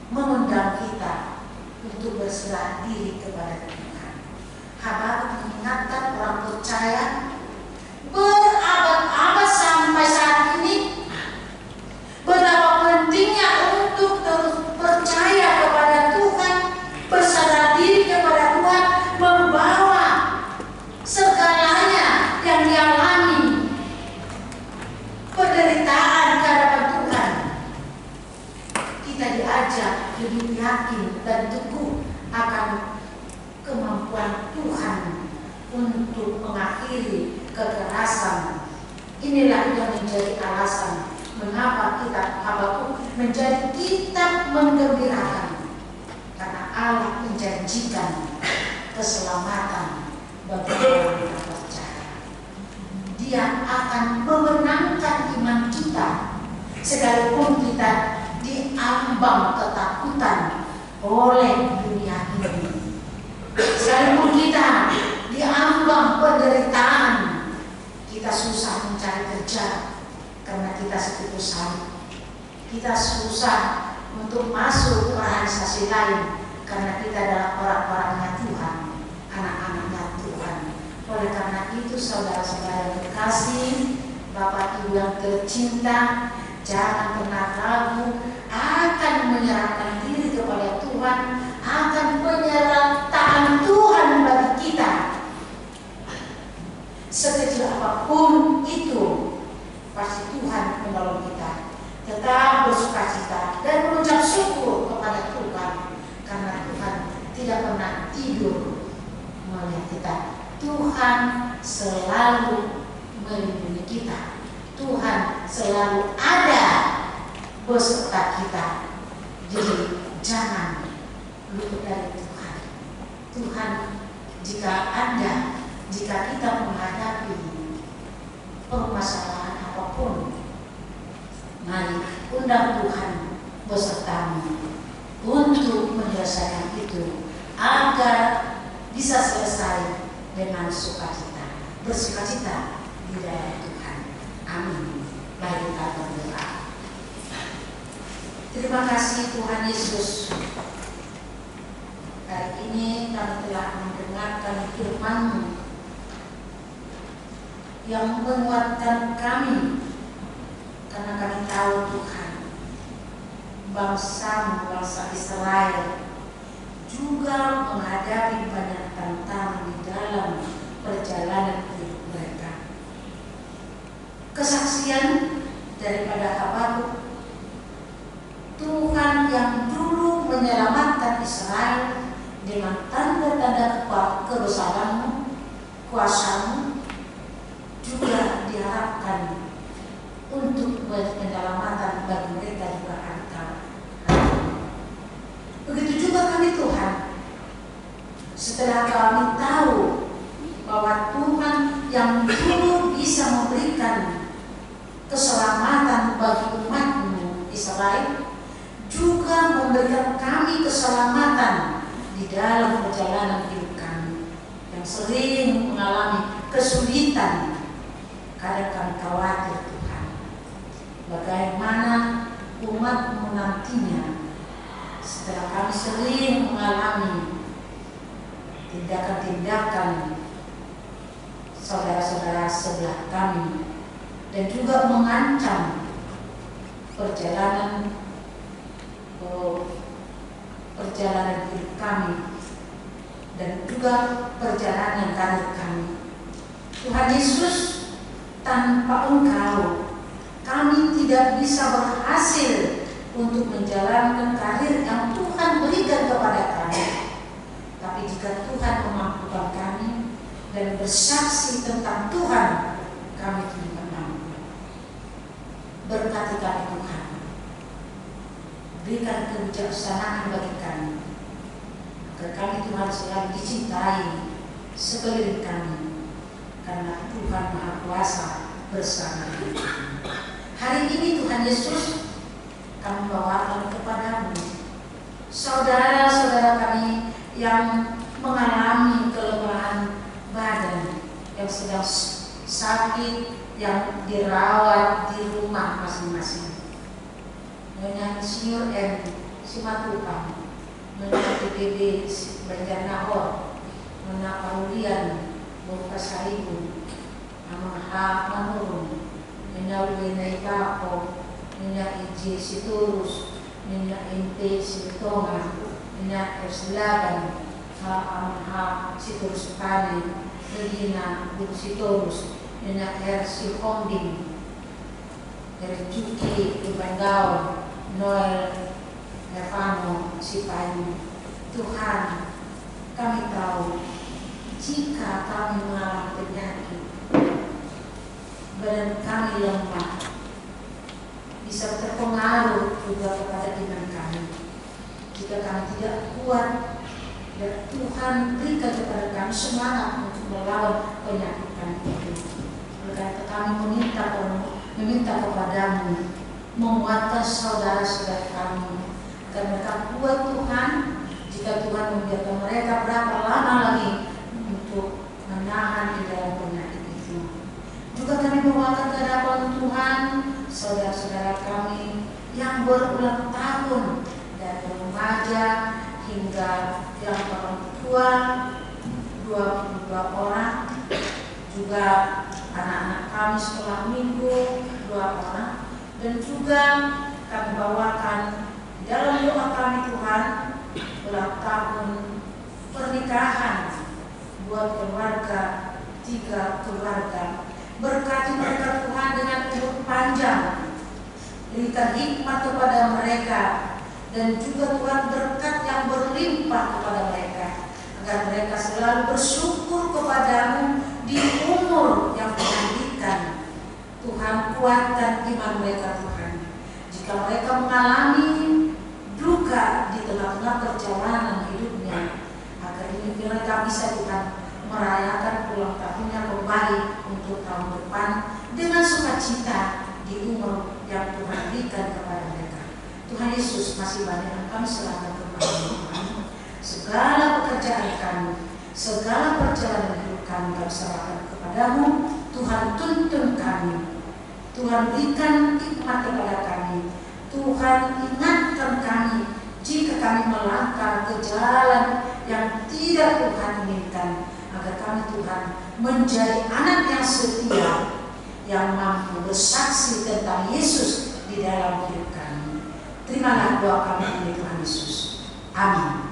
Mengundang kita untuk berserah diri kepada Tuhan. Habakuk mengingatkan orang percaya berabad-abad sampai saat ini betapa pentingnya untuk terus percaya kepada Tuhan, berserah diri kepada Tuhan, membawa segalanya yang dialami, penderitaan ke hadapan Tuhan. Kita diajak lebih yakin dan teguh akan kemampuan Tuhan untuk mengakhiri kekerasan. Inilah yang menjadi alasan mengapa kitab Habakuk menjadi kitab menggembirakan, karena Allah menjanjikan keselamatan bagi orang yang percaya. Dia akan memenangkan iman kita sekalipun kita diambang ketakutan oleh dunia ini, sekalipun kita diambang penderitaan, kita susah mencari kerja karena kita sekutu salib, kita susah untuk masuk ke organisasi lain karena kita adalah orang-orangnya Tuhan, anak-anaknya Tuhan. Oleh karena itu, saudara-saudara yang terkasih, Bapak Ibu yang tercinta, jangan pernah ragu akan menyerahkan diri kepada Tuhan, akan penyertaan Tuhan bagi kita. Sekecil apapun itu, pasti Tuhan menolong kita. Tetap bersukacita dan mengucap syukur kepada Tuhan tidak pernah tidur melihat kita. Tuhan selalu melindungi kita. Tuhan selalu ada beserta kita. Jadi jangan luput dari Tuhan. Tuhan, jika kita menghadapi permasalahan apapun, mari undang Tuhan besertamu untuk menyelesaikan itu agar bisa selesai dengan sukacita, bersukacita di dalam Tuhan. Amin. Mari kita berdoa. Terima kasih Tuhan Yesus. Hari ini kami telah mendengarkan firman-Mu yang menguatkan kami, karena kami tahu Tuhan, bangsa Israel juga menghadapi banyak tantangan di dalam perjalanan hidup mereka. Kesaksian daripada Habakuk, Tuhan yang dulu menyelamatkan Israel dengan tanda-tanda kebesaran-Mu, kuasa-Mu, juga diharapkan untuk penyelamatan bagi mereka juga akan. Begitu juga kami Tuhan, setelah kami tahu bahwa Tuhan yang dulu bisa memberikan keselamatan bagi umat-Mu Israel, juga memberikan kami keselamatan di dalam perjalanan hidup kami yang sering mengalami kesulitan. Kadang kami khawatir Tuhan, bagaimana umat-Mu nantinya setelah kami sering mengalami tindakan-tindakan saudara-saudara sebelah kami, dan juga mengancam perjalanan hidup kami dan juga perjalanan karir kami. Tuhan Yesus, tanpa Engkau kami tidak bisa berhasil untuk menjalankan karir yang Tuhan berikan kepada kami. Tapi jika Tuhan memampukan kami dan bersaksi tentang Tuhan, kami tidak mampu. Berkati kami Tuhan, berikan kebijaksanaan bagi kami, agar kami Tuhan selalu dicintai sekeliling kami, karena Tuhan Maha Kuasa bersama kita. Hari ini Tuhan Yesus, kami bawakan kepadamu saudara-saudara kami yang mengalami kelemahan badan, yang sedang sakit, yang dirawat di rumah masing-masing. Nyonya Insinyur M. Simatupang, Nyonya TPB Banjarnahor, Nyonya Paulian Murkasaribu, Amah Manurung, Nyonya Wina Ipako, Nyonya Iji Siturus, Nyonya MP Sitonga, Nyonya Erslaban, Amah Siturus Kali, Regina Sitorus, Nyonya R. Sihombing, Erjuki Ibanggaon, Noel Evano Sipayu. Tuhan, kami tahu jika kami mengalami penyakit, badan kami lemah, bisa terpengaruh juga kepada iman kami. Jika kami tidak kuat, dan Tuhan berikan kepada kami semangat untuk melawan penyakit kami itu. Oleh kami meminta kepadamu, menguatkan saudara-saudara kami, agar mereka kuat Tuhan. Jika Tuhan membiarkan mereka berapa lama lagi untuk menahan di dalam penyakit itu. Juga kami membawakan ke hadapan Tuhan saudara-saudara kami yang berulang tahun, dari remaja hingga yang orang tua, 22 orang, juga anak-anak kami sekolah minggu 2 orang, dan juga kami bawakan di dalam doa kami Tuhan ulang tahun pernikahan buat keluarga, 3 keluarga. Berkati mereka Tuhan dengan umur panjang, berikan hikmat kepada mereka, dan juga Tuhan berkat yang berlimpah kepada mereka. agar mereka selalu bersyukur kepadamu di umur yang Tuhan berikan. Tuhan, kuatkan iman mereka Tuhan. Jika mereka mengalami duka di tengah-tengah perjalanan hidupnya, agar ini mereka bisa Tuhan merayakan ulang tahunnya kembali untuk tahun depan dengan sukacita di umur yang Tuhan berikan kepada mereka. Tuhan Yesus, masih banyak yang kami serahkan kepada Tuhan. Segala pekerjaan kami, segala perjalanan hidup kami serahkan kepadamu. Tuhan, tuntun kami. Tuhan, berikan hikmat kepada kami. Tuhan, ingatkan kami jika kami melangkah ke jalan yang tidak Tuhan inginkan, agar kami Tuhan menjadi anak yang setia, yang mampu bersaksi tentang Yesus di dalam hidup kami. Terimalah doa kami ini Tuhan Yesus. Amin.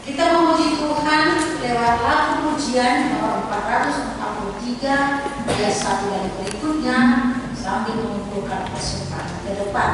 Kita memuji Tuhan lewat lagu pujian nomor 443 ayat 1 dan berikutnya sambil mengumpulkan persembahan ke depan.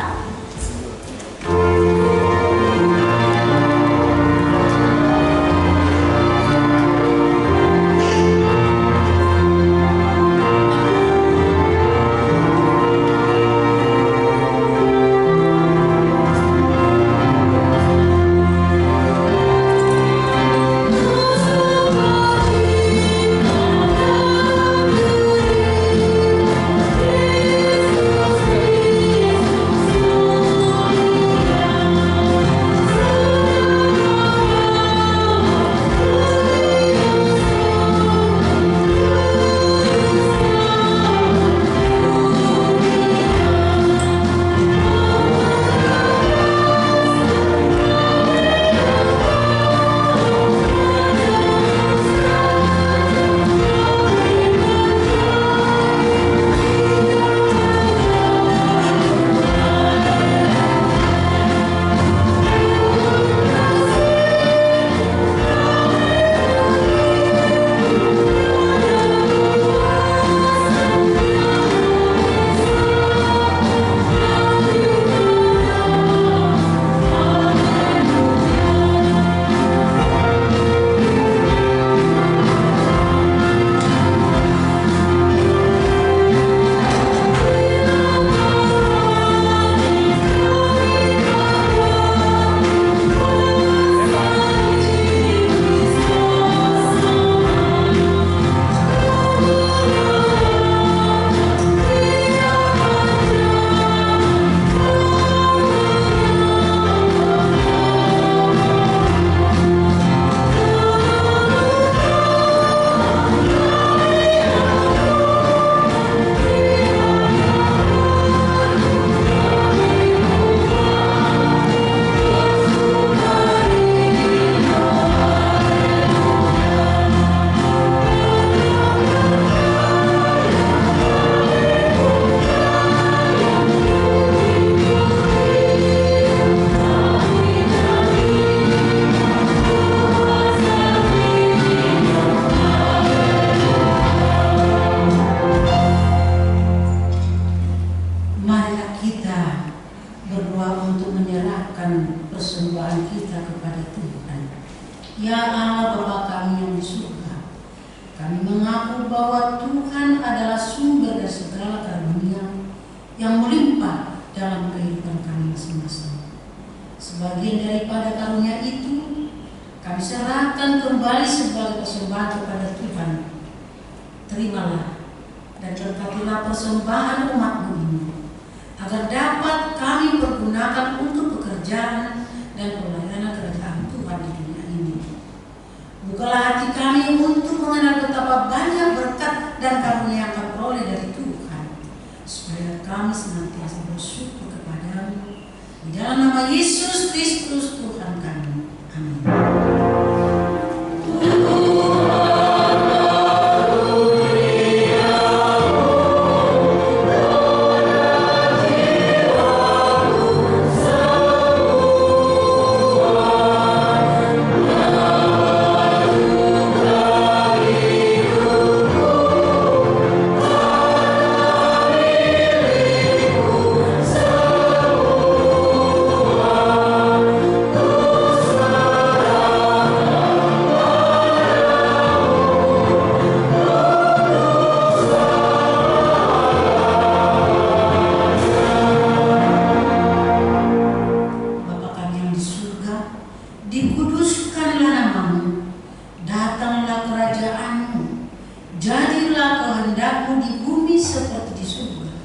Dikuduskanlah namamu, datanglah kerajaanmu, jadilah kehendakmu di bumi seperti di surga.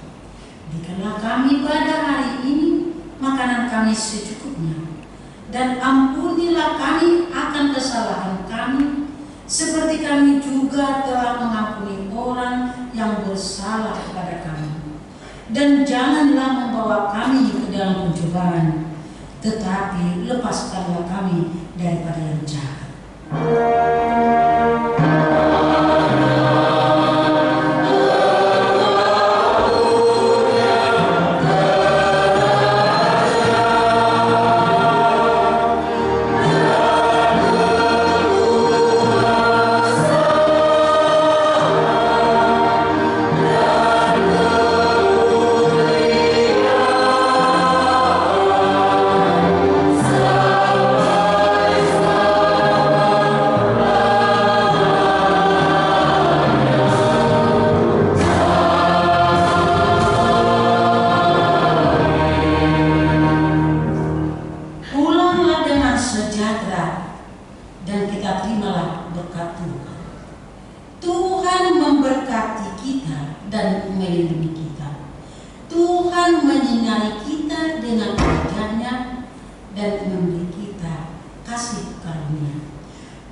Berikanlah kami pada hari ini makanan kami secukupnya, dan ampunilah kami akan kesalahan kami, seperti kami juga telah mengampuni orang yang bersalah kepada kami. Dan janganlah membawa kami ke dalam pencobaan, tetapi lepaskanlah kami daripada yang jahat. Dan kita terimalah berkat Tuhan. Tuhan memberkati kita dan melindungi kita. Tuhan menyinari kita dengan wajah-Nya dan memberi kita kasih karunia.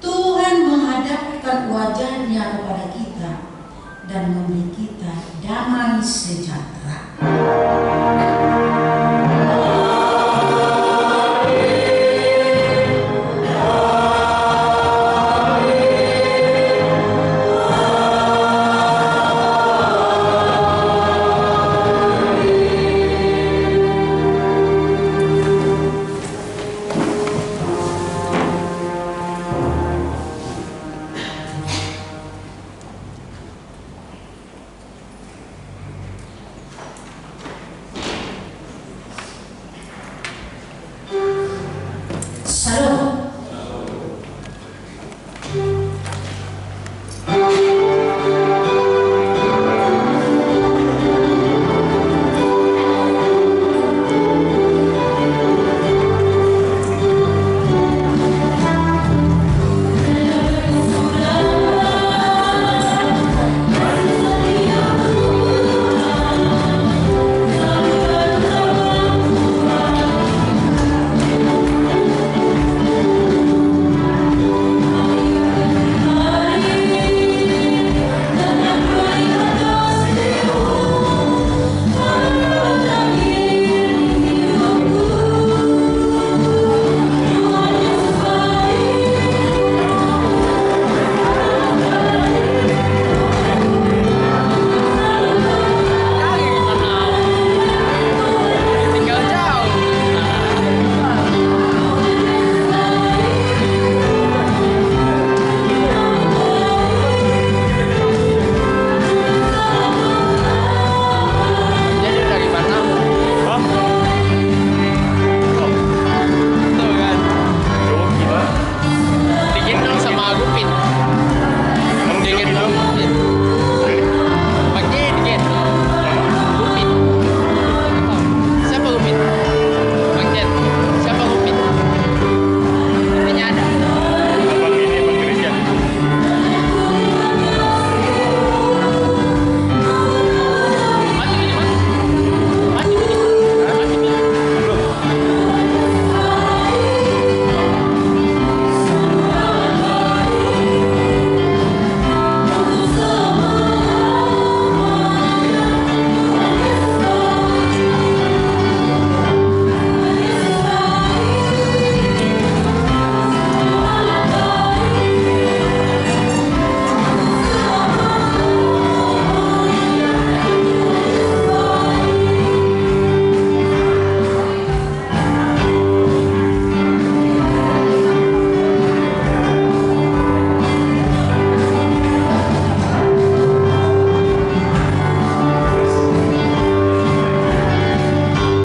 Tuhan menghadapkan wajah-Nya kepada kita dan memberi kita damai sejahtera.